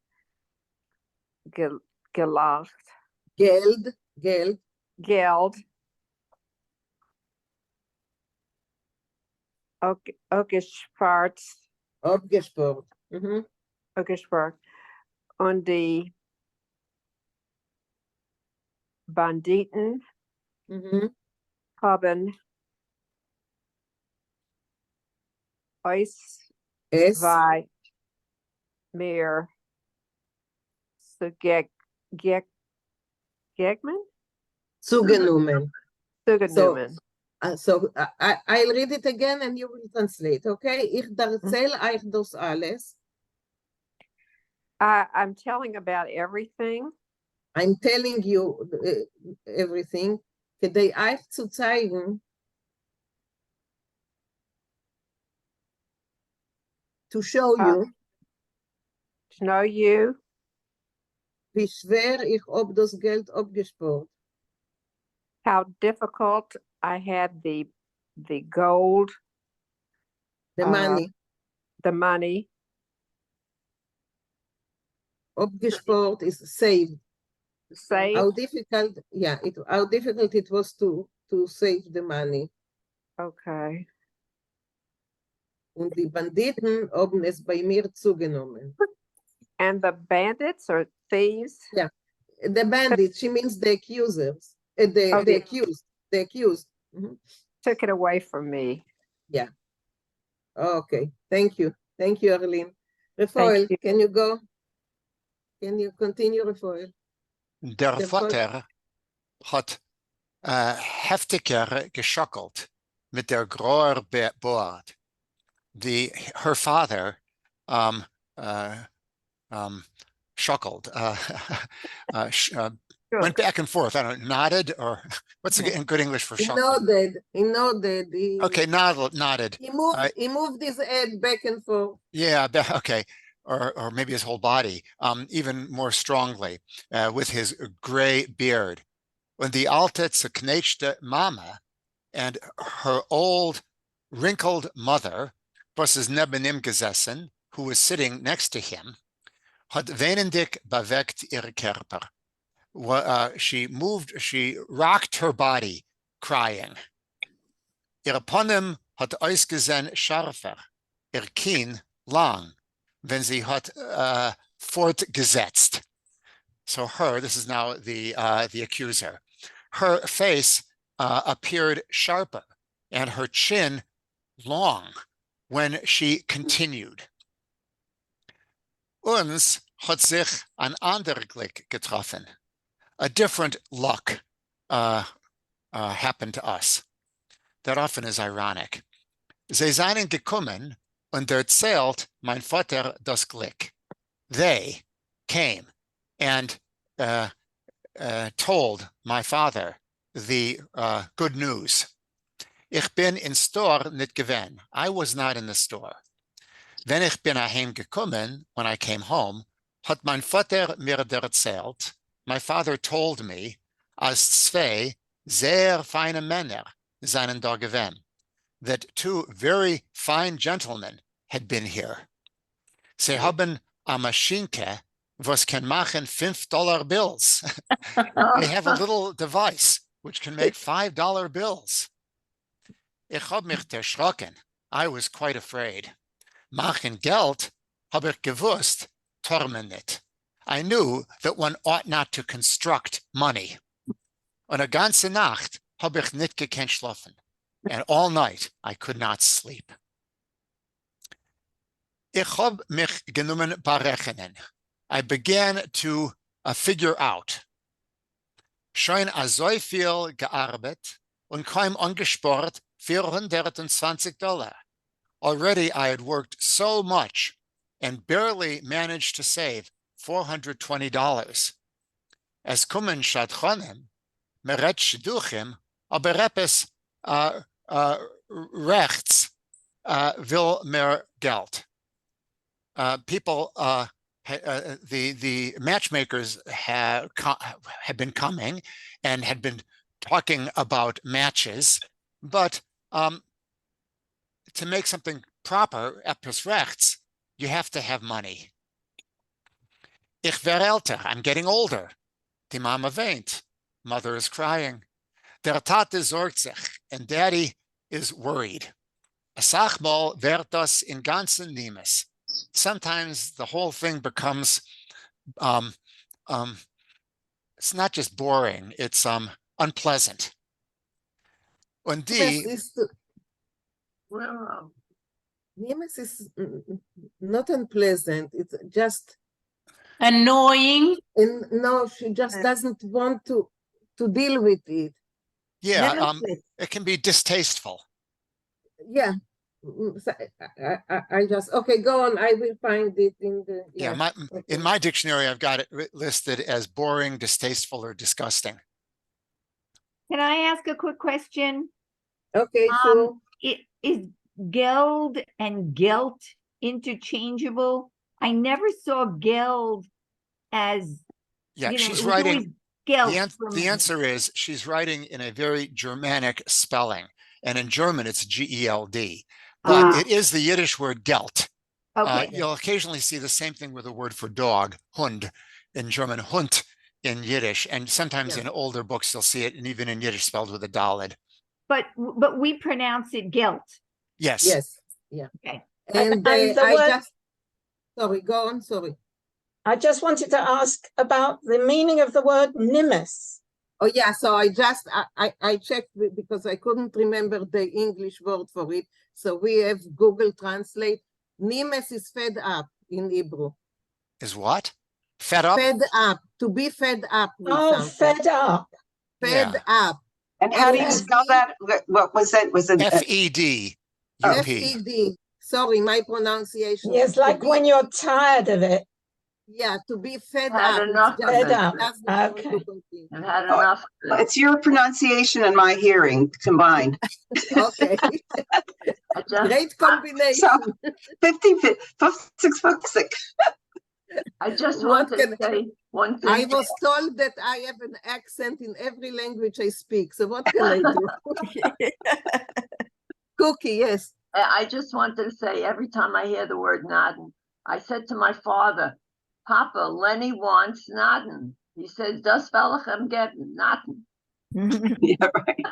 gelacht. Geld. Abgespart. Mhm. Abgespart. Und die Banditen haben euch zwei mehr Zugenommen. So I'll read it again and you will translate, okay? Ich erzähl euch das alles. I'm telling about everything. I'm telling you everything. כדי euch zu zeigen, to show you, wie schwer ich ob das Geld abgespart. How difficult I had the gold, the money. Abgespart is saved. How difficult, how difficult it was to save the money. Okay. Und die Banditen haben es bei mir zugenommen. And the bandits or thieves? Yeah, the bandits, she means the accusers. The accused. Mm-hmm. Took it away from me. Yeah. Okay, thank you. Thank you, Arlene. Rafael, can you go? Can you continue, Rafael? Der Vater hat heftiger geschockelt mit der groher Bord. Her father shuckled, went back and forth. I don't know, nodded, or what's in good English for shuckling? He nodded. Okay, nodded. He moved his head back and forth. Yeah, okay. or maybe his whole body, even more strongly, with his gray beard. When the alte zerknetschte Mama and her old wrinkled mother, was is neben ihm gesessen, who was sitting next to him, hat wenendig bewegt ihre Körper. She rocked her body, crying. Ihre Ponym hat ausgesehen scharfer, ihr Kinn lang, wenn sie hat fortgesetzt. So this is now the accuser. Her face appeared sharper and her chin long when she continued. Uns hat sich ein anderer Glück getroffen. A different luck happened to us. That often is ironic. Sie seien gekommen und erzählt mein Vater das Glück. They came and told my father the good news. Ich bin in store nicht gewesen. I was not in the store. Wenn ich bin heimgekommen, when I came home, hat mein Vater mir erzählt, my father told me, als zwei sehr feine Männer seien da gewesen, that two very fine gentlemen had been here. Sie haben a Maschinke, was can machen $5 bills. They have a little device which can make $5 bills. Ich hab mich erschrocken. I was quite afraid. Machen Geld hab ich gewusst, tormen nicht. I knew that one ought not to construct money. Und a ganze Nacht hab ich nicht gekannt schlafen. And all night I could not sleep. Ich hab mich genommen berechnen. I began to figure out. Schon a so viel gearbeitet und kaum angespart $420. Already I had worked so much and barely managed to save $420. Es kommen Shadchonim, meret Shidduchim, aber etwas rechts will mehr Geld. People, the matchmakers had been coming and had been talking about matches, but to make something proper, etwas rechts, you have to have money. Ich werde älter, I'm getting older. Die Mama weint. Mother is crying. Der Tate sorgt sich, and Daddy is worried. A sachmal wird das in ganzen Niemes. Sometimes the whole thing becomes, it's not just boring, it's unpleasant. Und die... Niemes is not unpleasant, it's just... Annoying? And no, she just doesn't want to deal with it. Yeah, it can be distasteful. Yeah. I just, okay, go on. I will find it in the... Yeah, in my dictionary, I've got it listed as boring, distasteful, or disgusting. Can I ask a quick question? Okay, sure. Is geld and gelt interchangeable? I never saw geld as... Yeah, she's writing... The answer is she's writing in a very Germanic spelling. And in German, it's G-E-L-D. But it is the Yiddish word gelt. Okay. You'll occasionally see the same thing with a word for dog, hund, in German, Hund in Yiddish. And sometimes in older books, you'll see it, and even in Yiddish spelled with a daled. But we pronounce it gelt. Yes. Yes. Yeah. Okay. And sorry, go on, sorry. I just wanted to ask about the meaning of the word nimes. Oh yeah, so I checked because I couldn't remember the English word for it. So we have Google Translate. Nimes is fed up in Hebrew. Is what? Fed up? Fed up, to be fed up with something. Fed up. Fed up. And how do you spell that? What was it? Was it F-E-D? F-E-D. Sorry, my pronunciation. Yes, like when you're tired of it. Yeah, to be fed Had up. enough It's of just, it. he doesn't want Okay. to continue. I've had Oh, enough of it. It's your pronunciation and my hearing combined. Okay. I just, Great combination. So 56. I just What want to can- say one thing. I was told that I have an accent in every language I speak. So what can I do? Cookie, yes. I just wanted to say every time I hear the word Naden, I said to my father, Papa, Lenny wants Naden. He says, Das Velachem Geben, Naden. Yeah, right.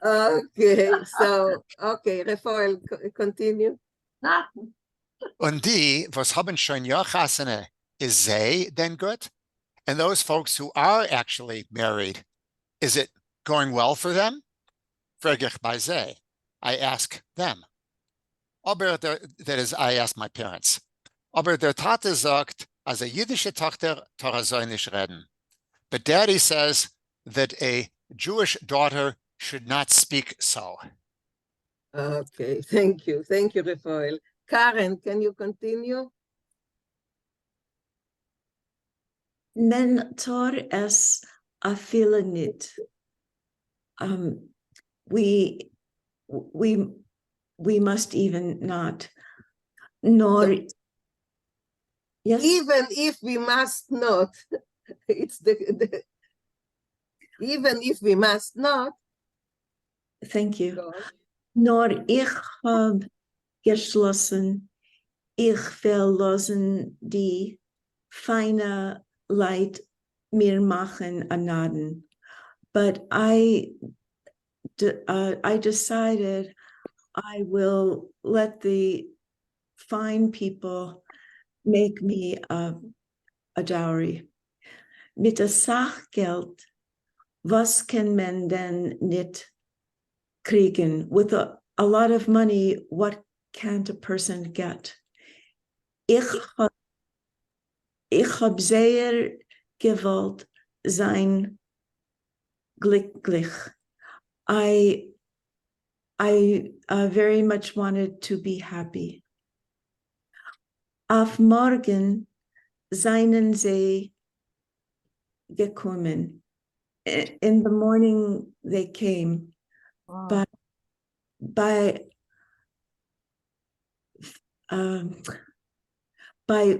Okay, so, okay, Rafael, continue. Naden. Und die, was haben schon Jochasene, is they then good? And those folks who are actually married, is it going well for them? Frage ich bei sie. I ask them. Aber that is, I ask my parents. Aber der Tate sagt, als a jüdische Tochter soll nicht reden. But daddy says that a Jewish daughter should not speak so. Okay, thank you. Thank you, Rafael. Karen, can you continue? Mentor es a nit. We must even not. Nor yes. Even if we must not, it's the even if we must not. Thank you. Nor ich hab geschlossen, ich will losen die feine Leid mir machen anaden. But I decided I will let the fine people make me a dowry. Mit der Sachgeld, was kann man denn nicht kriegen? With a lot of money, what can't a person get? Ich hab sehr gewollt sein glücklich. I very much wanted to be happy. Auf morgen seien sie gekommen. In the morning they came. Wow. But by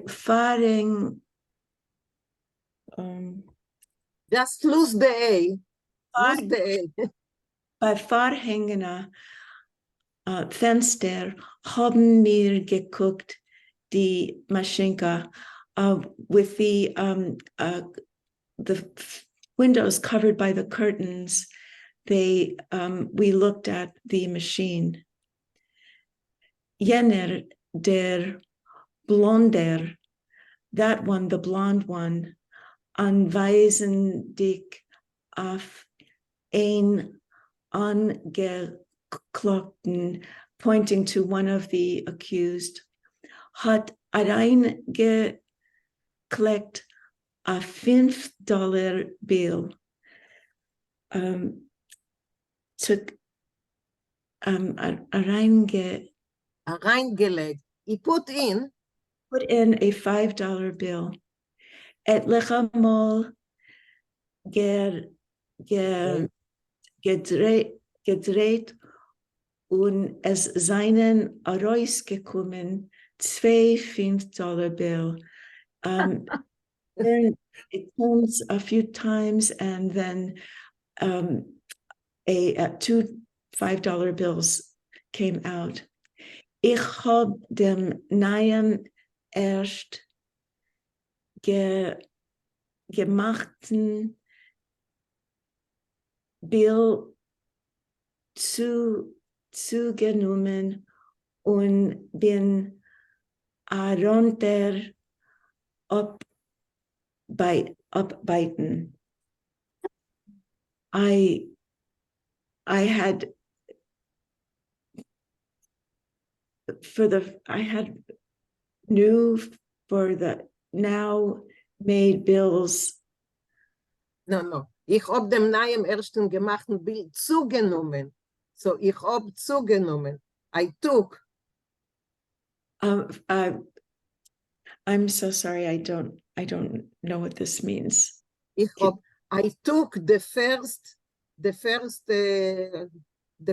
faring just lose the A. Lose the A. Bei Fahrhängener Fenster haben wir geguckt, die Maschinka, with the windows covered by the curtains. We looked at the machine. Jener, der Blonder, that one, the blonde one, anweisen dich auf ein Angekloppten, pointing to one of the accused, hat reingekleckt a $5 bill. Took reingelegt. He put in a $5 bill. Etliche Mal gedreht und es seinen rausgekommen 2 $5 bill. Then it turns a few times and then 2 $5 bills came out. Ich hab dem neuen erst gemachten Bill zugenommen und bin runter abbreiten. I had new for the now made bills. No. Ich hab dem neuen ersten gemachten Bild zugenommen. So, ich hab zugenommen. I took. I'm so sorry. I don't know what this means. I took the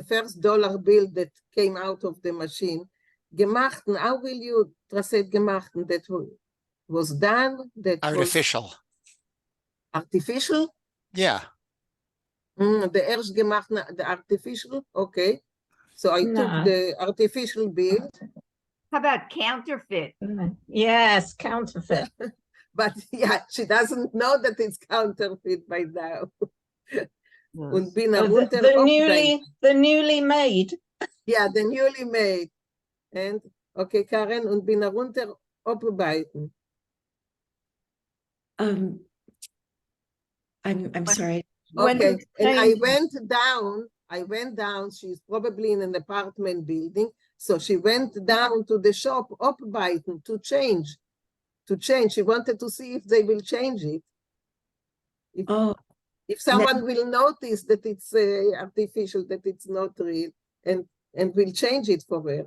first dollar bill that came out of the machine. Gemachten, how will you translate gemachten? That was done? That Artificial. Was artificial? Yeah. The erst gemachten, the artificial? Okay. So I took the artificial bill. How about counterfeit? Yes, counterfeit. But yeah, she doesn't know that it's counterfeit by now. Und bin herunter the newly made. Yeah, the newly made. And okay, Karen, und bin herunter abarbeiten. I'm sorry. Okay, and I went down, she's probably in an apartment building, so she went down to the shop, abarbeiten, to change. She wanted to see if they will change it. If someone will notice that it's artificial, that it's not real, and will change it for her.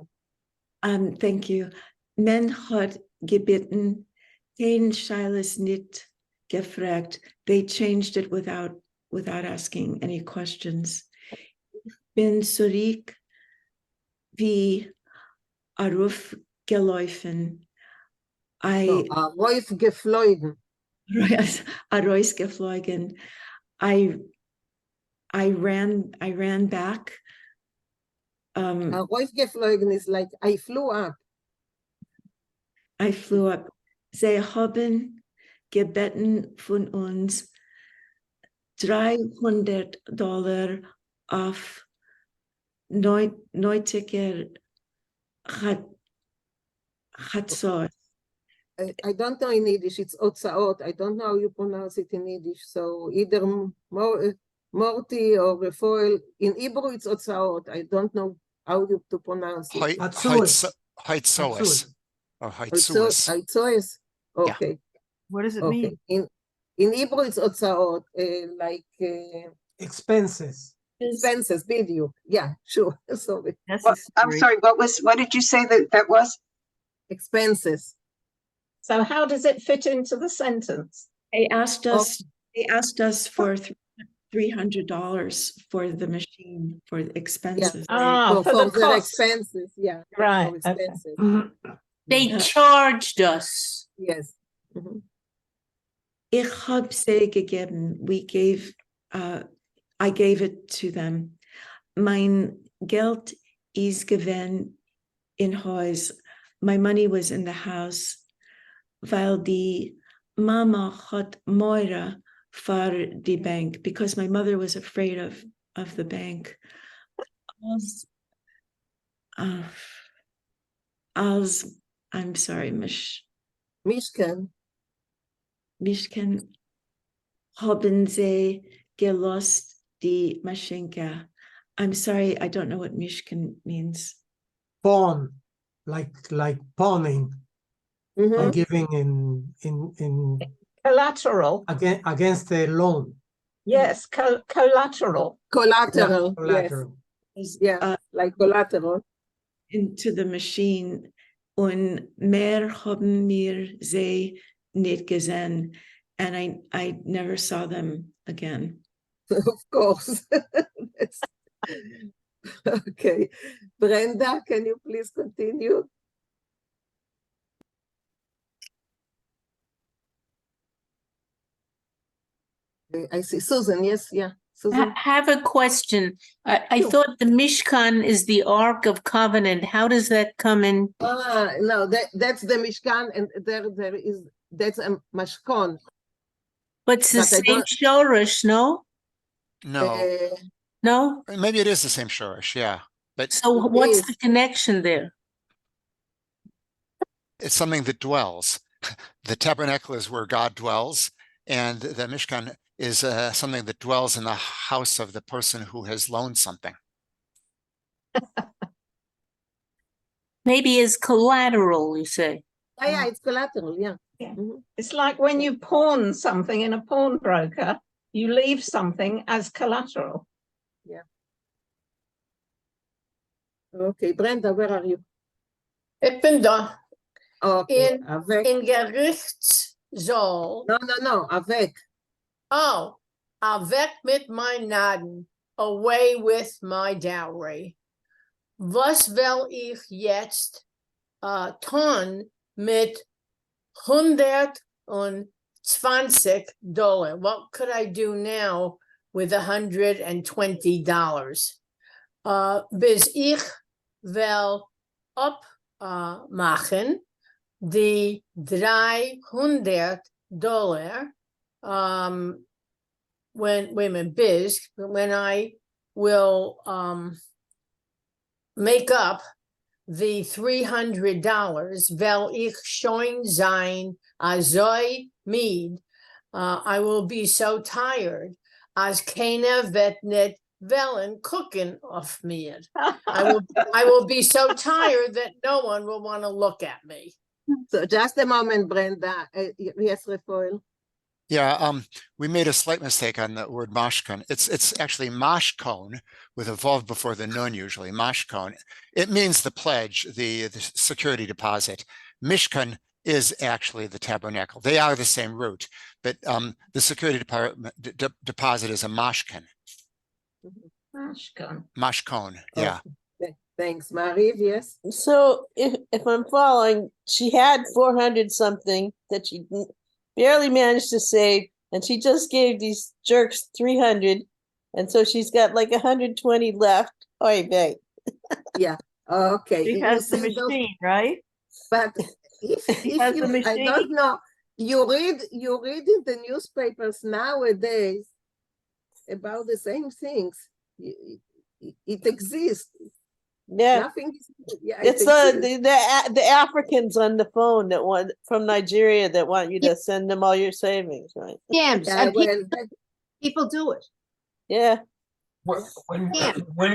Thank you. Men hat gebeten, kein Scheiles nicht gefragt. They changed it without asking any questions. Bin zurück wie Aruf gelaufen. Aruf geflogen. Aruf geflogen. I ran back. Aruf geflogen is like I flew up. I flew up. Sie haben gebeten von uns $300 auf neutiger Chatzot. I don't know in Yiddish, it's Otzaot. I don't know how you pronounce it in Yiddish. So either Morty or Refoel. In Hebrew, it's Otzaot. I don't know how you to pronounce it. Haitzois. Or Haitzois. Okay. Yeah. What does it mean? In Hebrew, it's Otzaot, like expenses. Expenses, video. Yeah, sure. Sorry. I'm sorry, what did you say that was? Expenses. So how does it fit into the sentence? They asked us for $300 for the machine for expenses. Yeah. For the expenses, yeah. Right. For expenses. Okay. They charged us. Yes. Ich hab sie gegeben. I gave it to them. Mein Geld is given in Haus. My money was in the house. Weil die Mama hat Moira for the bank, because my mother was afraid of the bank. Als I'm sorry, Mishkan haben sie gelost die Maschinka. I'm sorry, I don't know what Mishkan means. Pawn, like pawning. Or giving in collateral against the loan. Yes, collateral. Collateral. Yes. Like collateral. Into the machine. Und mehr haben mir sie nicht gesehen. And I never saw them again. Of course. Okay. Brenda, can you please continue? I see Susan. Yes, yeah. Susan. I have a question. I thought the Mishkan is the Ark of Covenant. How does that come in? No, that's the Mishkan, and that's a Mashkon. But it's the same Shoresh, no? No. No? Maybe it is the same Shoresh, yeah. But so what's the connection there? It's something that dwells. The tabernacle is where God dwells, and the Mishkan is something that dwells in the house of the person who has loaned something. Maybe as collateral, you say? Yeah, it's collateral, yeah. It's like when you pawn something in a pawnbroker, you leave something as collateral. Yeah. Okay, Brenda, where are you? Ik ben daar. Okay, In, avec. in Gerichtssaal. No, avec. Oh, avec mit mein Naden, away with my dowry. Was will ich jetzt tun mit $120? What could I do now with $120? Bis ich will machen die $300 when I will make up the $300, will ich schon sein azoi mid. I will be so tired as keiner wird nicht wollen cooking of me. I will be so tired that no one will want to look at me. So just a moment, Brenda. Yes, Rafael. Yeah, we made a slight mistake on the word mashkon. It's actually mashkon with a vav before the nun usually, mashkon. It means the pledge, the security deposit. Mishkan is actually the tabernacle. They are the same root, but the security deposit is a mashkon. Mashkon, yeah. Okay. Thanks, Mariv, yes. So if I'm following, she had 400 something that she barely managed to save, and she just gave these jerks 300, and so she's got like 120 left. Oy vey. Yeah. Okay. She has the machine, right? But if you, I don't know, you read in the newspapers nowadays about the same things. It exists. Yeah. Nothing. Yeah, It's the Africans on the phone that want from Nigeria that want you to send them all your savings, right? Scams. And people do it. Yeah. When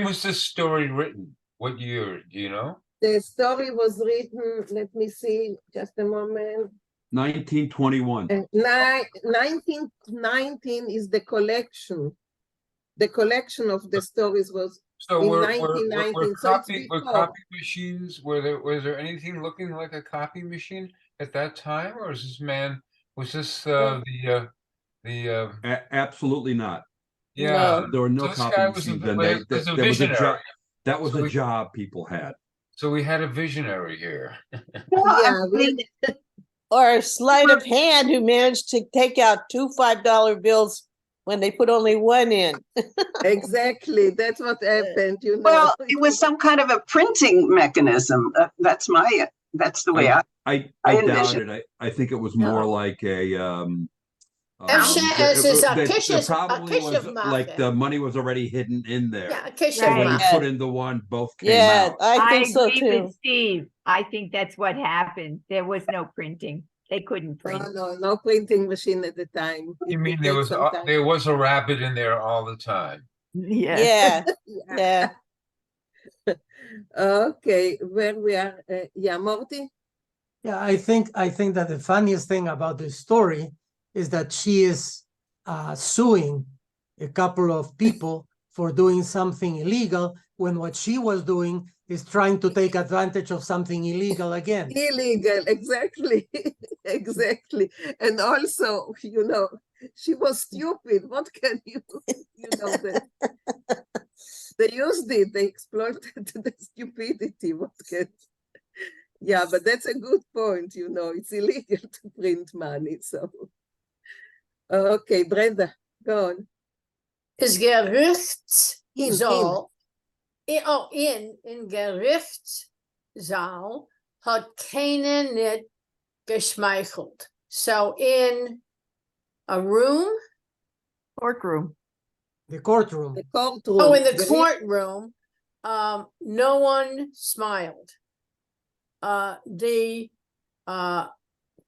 was this story written? What year? Do you know? The story was written, let me see, just a moment. 1921. 1919 is the collection. The collection of the stories was So in were 1919. copy machines? Was there anything looking like a copy machine at that time, or is this man? Was this Absolutely not. Yeah, there were no so this copy guy was machines. a That was a job. That was So a job people had. So we had a visionary here. Or a sleight of hand who managed to take out 2 $5 bills when they put only one in. Exactly, that's what happened. You know. Well, it was some kind of a printing mechanism. That's the way I envision. doubt it. I think it was more like a. Probably was like the money was already hidden in there. Yeah, so when you put in the one, both came out. I think so agree too. with Steve. I think that's what happened. There was no printing. They couldn't print. No printing machine at the time. You mean there was a rabbit in there all the time? Yeah. Yeah. Okay, where we are, yeah, Morty? Yeah, I think that the funniest thing about this story is that she is suing a couple of people for doing something illegal when what she was doing is trying to take advantage of something illegal again. Illegal, exactly. Exactly. And also, you know, she was stupid. What can you know, they used it, they exploited the stupidity. What can, yeah, but that's a good point, you know, it's illegal to print money, so. Okay, Brenda, go on. Is Gerichtssaal, in Gerichtssaal hat keiner nicht geschmeichelt. So in a room? Courtroom. The courtroom. The courtroom. Oh, in the courtroom, no one smiled. The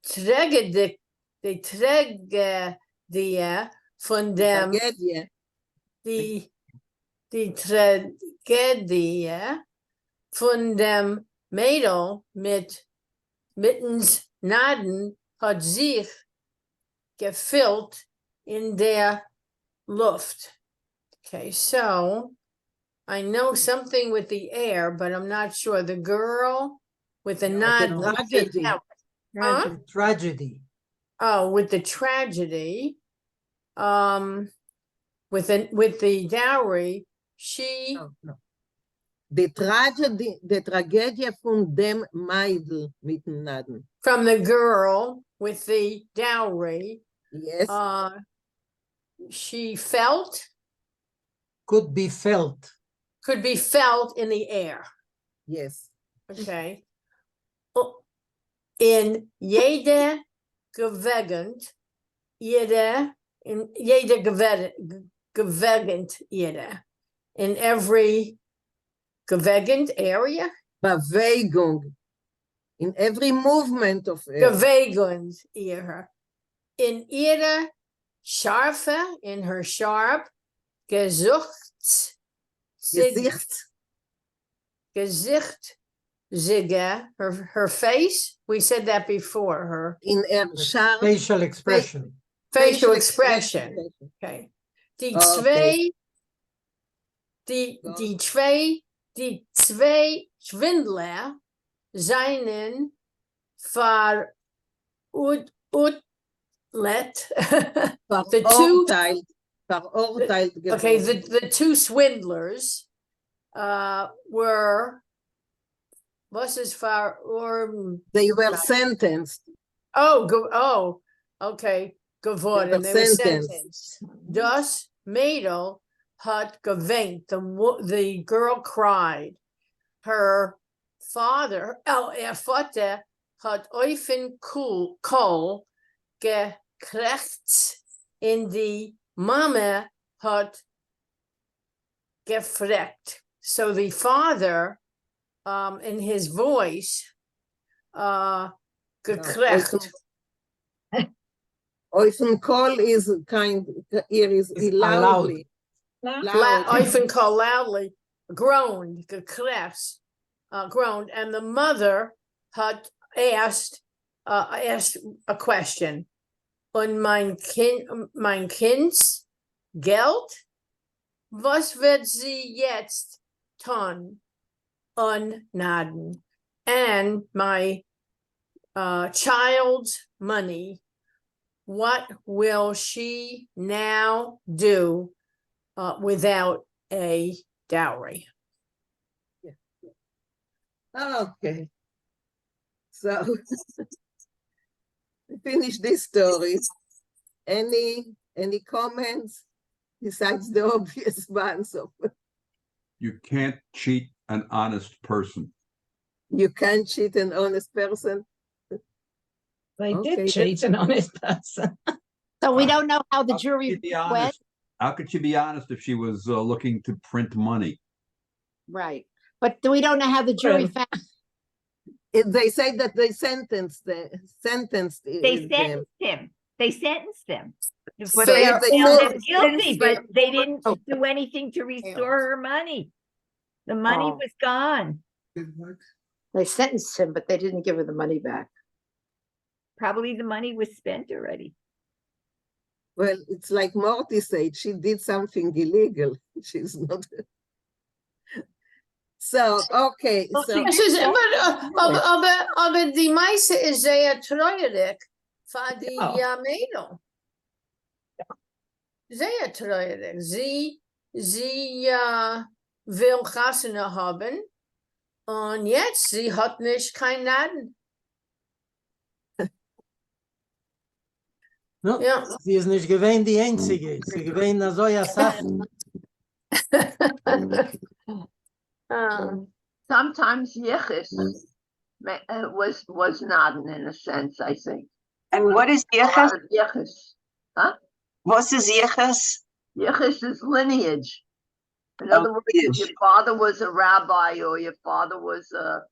tragedie von dem, die Tragedie von dem Mädel mittens Naden hat sich gefüllt in der Luft. Okay, so I know something with the air, but I'm not sure. The girl with the No, nod. the tragedy. Huh? Tragedy. Oh, with the tragedy, with the dowry, she. No. The Tragödie von dem Meidl mit dem Naden. From the girl with the dowry. Yes. She felt. Could be felt. Could be felt in the air. Yes. Okay. In jede gewegend, jede gewegend, jede. In every gewegend area? Bewegung. In every movement of air. Gewegend, ear. In ihre scharfe, in her sharp, Gesicht. Zigga, her face. We said that before. Her in sharp facial expression. Facial expression. Okay. Die zwei Schwindler seinen verurteilt. Okay, the two swindlers were. They were sentenced. Okay. Geworden. They were sentenced. Das Mädel hat geweint. The girl cried. Her father, ihr Vater hat Eufen Kohl gekriegt. In die Mama hat gefreckt. So the father, in his voice, gekriegt. Eufen Kohl is loudly. Eufen Kohl loudly groaned, gekriegt, groaned, and the mother had asked a question. Und mein Kind's Geld, was wird sie jetzt tun? Unnaden. And my child's money, what will she now do without a dowry? Okay. So finish this story. Any comments besides the obvious ones of you can't cheat an honest person. You can't cheat an honest person. They did cheat an honest person. So we don't know how the jury went. How could she be honest if she was looking to print money? Right. But we don't know how the jury found. They say that they sentenced him. They sentenced him. But So they if they found know- him guilty, but they didn't do anything to restore her money. The money was gone. They sentenced him, but they didn't give her the money back. Probably the money was spent already. Well, it's like Morty said, she did something illegal. She's not. So, okay. Well, So, aber die meiste ist sehr treurig für die Mädel. Sehr treurig. Sie will Gassene haben und jetzt sie hat nicht kein Laden. No, Ja. sie ist nicht gewähnt die Einzige. Sie gewähnt na so ja Sachen. Sometimes Yichus was Naden in a sense, I think. And what is Yichus? Yichus. Huh? What is Yichus? Yichus is lineage. In other words, if your father was a rabbi or your father was a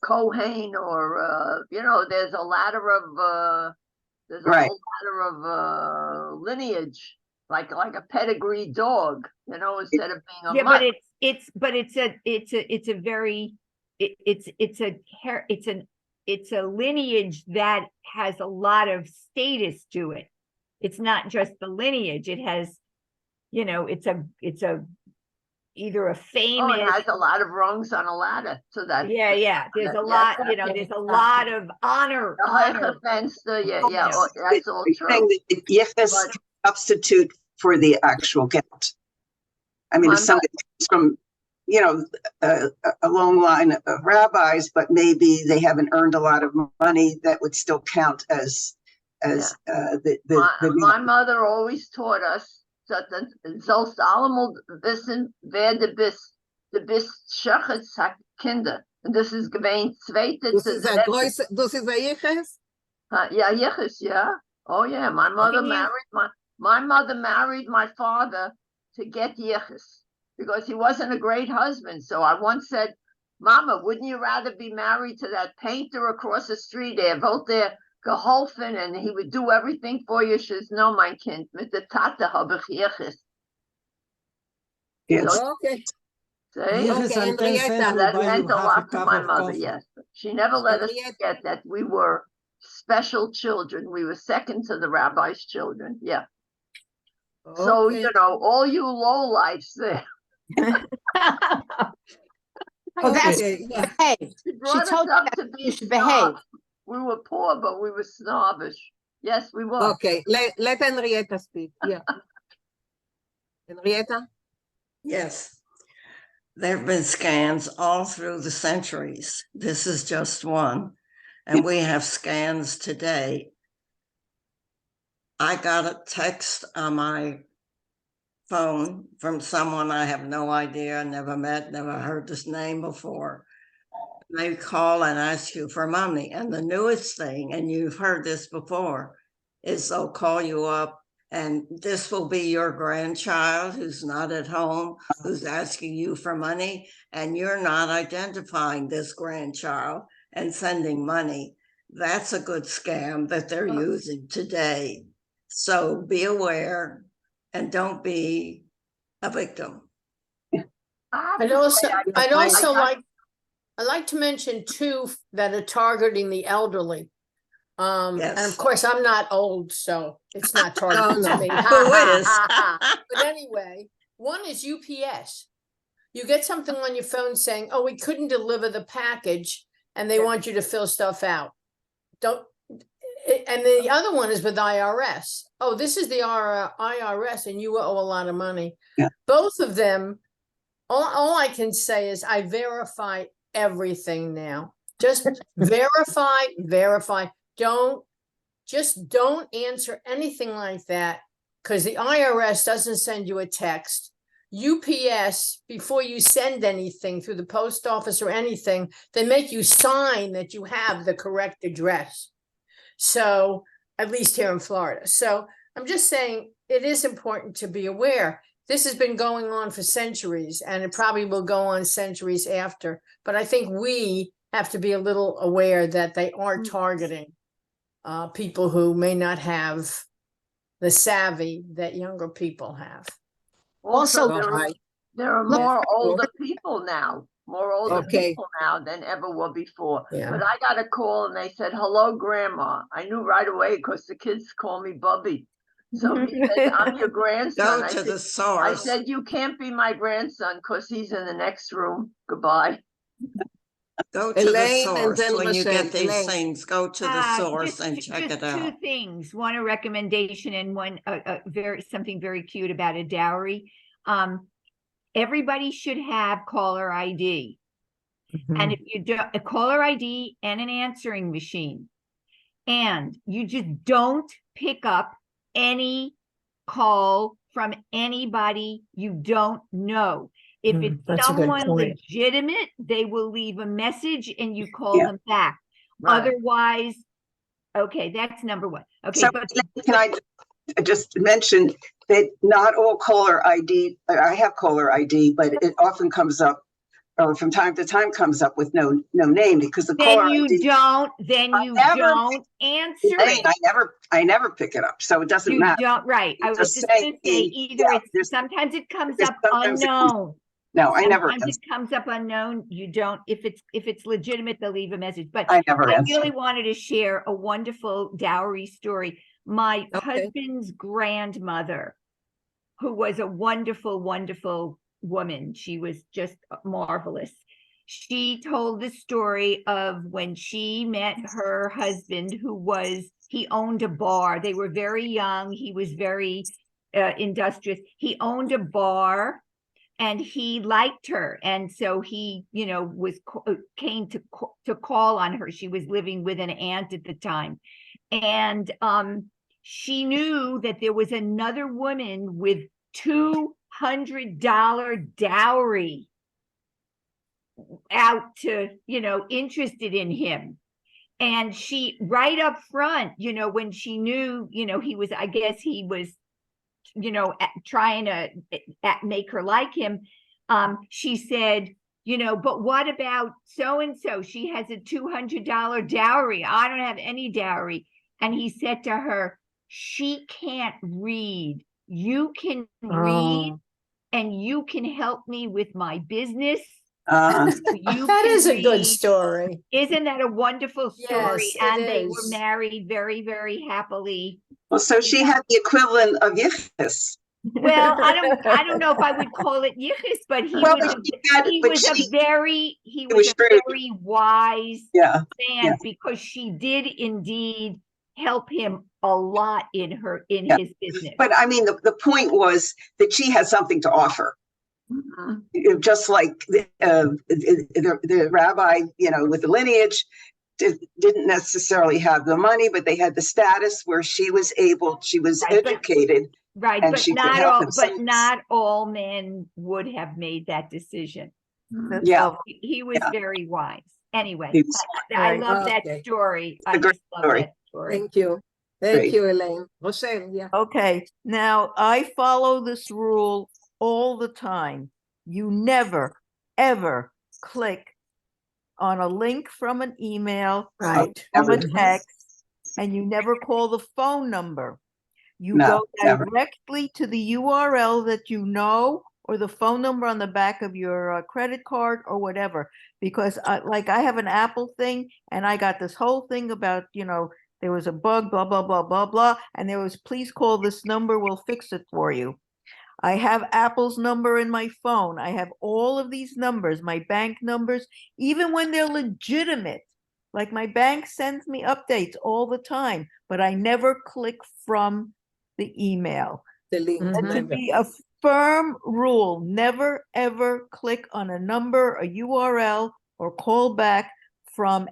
Kohen or, there's a ladder of, whole ladder of lineage, like a pedigree dog, instead of being a mutt. But it's a lineage that has a lot of status to it. It's not just the lineage. It has, either a Oh, famous. it has a lot of rungs on a ladder. So that. Yeah. There's a lot, there's a lot of honor. Fence, that's all true. Saying that yichus can substitute for the actual get. I mean, if somebody comes from, a long line of rabbis, but maybe they haven't earned a lot of money, that would still count as my mother always taught us that sollst allemal wissen, wer du bist. Du bist Schachets Kinder. And this is gewähnt zweite. This is a yichus? Yeah, yichus, yeah. Oh yeah, my mother married my father to get yichus because he wasn't a great husband. So I once said, Mama, wouldn't you rather be married to that painter across the street? Wollt der geholfen and he would do everything for you. She says, no, mein Kind, mit der Tate habe ich yichus. Yes. So, okay. See? Okay, Henrietta. That meant a lot to my mother, yes. She never let us forget that we were special children. We were second to the rabbi's children. Yeah. Okay. So, all you lowlifes there. Okay. Behave. She told us up you to that be you should behave. We were poor, but we were snobbish. Yes, we were. Okay, let Henrietta speak. Yeah. Henrietta? Yes. There have been scans all through the centuries. This is just one. And we have scans today. I got a text on my phone from someone I have no idea, never met, never heard this name before. They call and ask you for money. And the newest thing, and you've heard this before, is they'll call you up and this will be your grandchild who's not at home, who's asking you for money, and you're not identifying this grandchild and sending money. That's a good scam that they're using today. So be aware and don't be a victim. I'd like to mention two that are targeting the elderly. And of course, I'm not old, so it's not targeted to me. Who is? But anyway, one is UPS. You get something on your phone saying, "Oh, we couldn't deliver the package," and they want you to fill stuff out. And the other one is with IRS. Oh, this is the IRS, and you owe a lot of money. Yeah. Both of them. All I can say is I verify everything now. Just verify. Don't answer anything like that because the IRS doesn't send you a text. UPS, before you send anything through the post office or anything, they make you sign that you have the correct address. So at least here in Florida. So I'm just saying it is important to be aware. This has been going on for centuries and it probably will go on centuries after. But I think we have to be a little aware that they are targeting people who may not have the savvy that younger people have. Also, there are more older people now. More older people now than ever were before. Yeah. But I got a call and they said, "Hello, Grandma." I knew right away because the kids call me Bubby. So he said, "I'm your grandson." Go to the I source. said, "You can't be my grandson because he's in the next room. Goodbye." Go to the source when you get these things. Go to the source and check it out. Two things. One, a recommendation, and one, something very cute about a dowry. Everybody should have caller ID. And if you do a caller ID and an answering machine, and you just don't pick up any call from anybody you don't know. If it's someone legitimate, they will leave a message and you call them back. Right. Otherwise, okay, that's number one. Okay, so can I just mention that not all caller ID, I have caller ID, but it often comes up, or from time to time comes up with no name because the caller ID. Then you don't answer it. I never pick it up, so it doesn't matter. You don't, right. I was just going to say either sometimes it comes up unknown. No, I never. Sometimes it comes up unknown. You don't. If it's legitimate, they'll leave a message. But I really wanted to share a wonderful dowry story. My husband's grandmother, who was a wonderful, wonderful woman. She was just marvelous. She told the story of when she met her husband, he owned a bar. They were very young. He was very industrious. He owned a bar and he liked her. And so he, came to call on her. She was living with an aunt at the time. And she knew that there was another woman with $200 dowry out to, interested in him. And she, right up front, when she knew, he was, I guess he was, trying to make her like him, she said, but what about so-and-so? She has a $200 dowry. I don't have any dowry. And he said to her, she can't read. You can read and you can help me with my business. That is a good story. Isn't that a wonderful story? Yes, it And they is. were married very, very happily. Well, so she had the equivalent of Yichus. Well, I don't know if I would call it Yichus, but he was a very wise man, because she did indeed help him a lot in his business. But I mean, the point was that she had something to offer. Just like the rabbi, with the lineage, didn't necessarily have the money, but they had the status where she was educated. Right, and but she could help him. not all men would have made that decision. Yeah. So he was very wise. Anyway, He was I love that story. I just love that story. Thank you. Thank you, Elaine. Rochelle, yeah. Okay, now I follow this rule all the time. You never, ever click on a link from an email, from a text, and you never call the phone number. You go directly to the URL that you know, or the phone number on the back of your credit card or whatever. Because I have an Apple thing, and I got this whole thing about, there was a bug, blah, blah, blah, blah, blah. And there was, please call this number, we'll fix it for you. I have Apple's number in my phone. I have all of these numbers, my bank numbers, even when they're legitimate. Like my bank sends me updates all the time, but I never click from the email. The link. That should be a firm rule. Never, ever click on a number, a URL, or call back from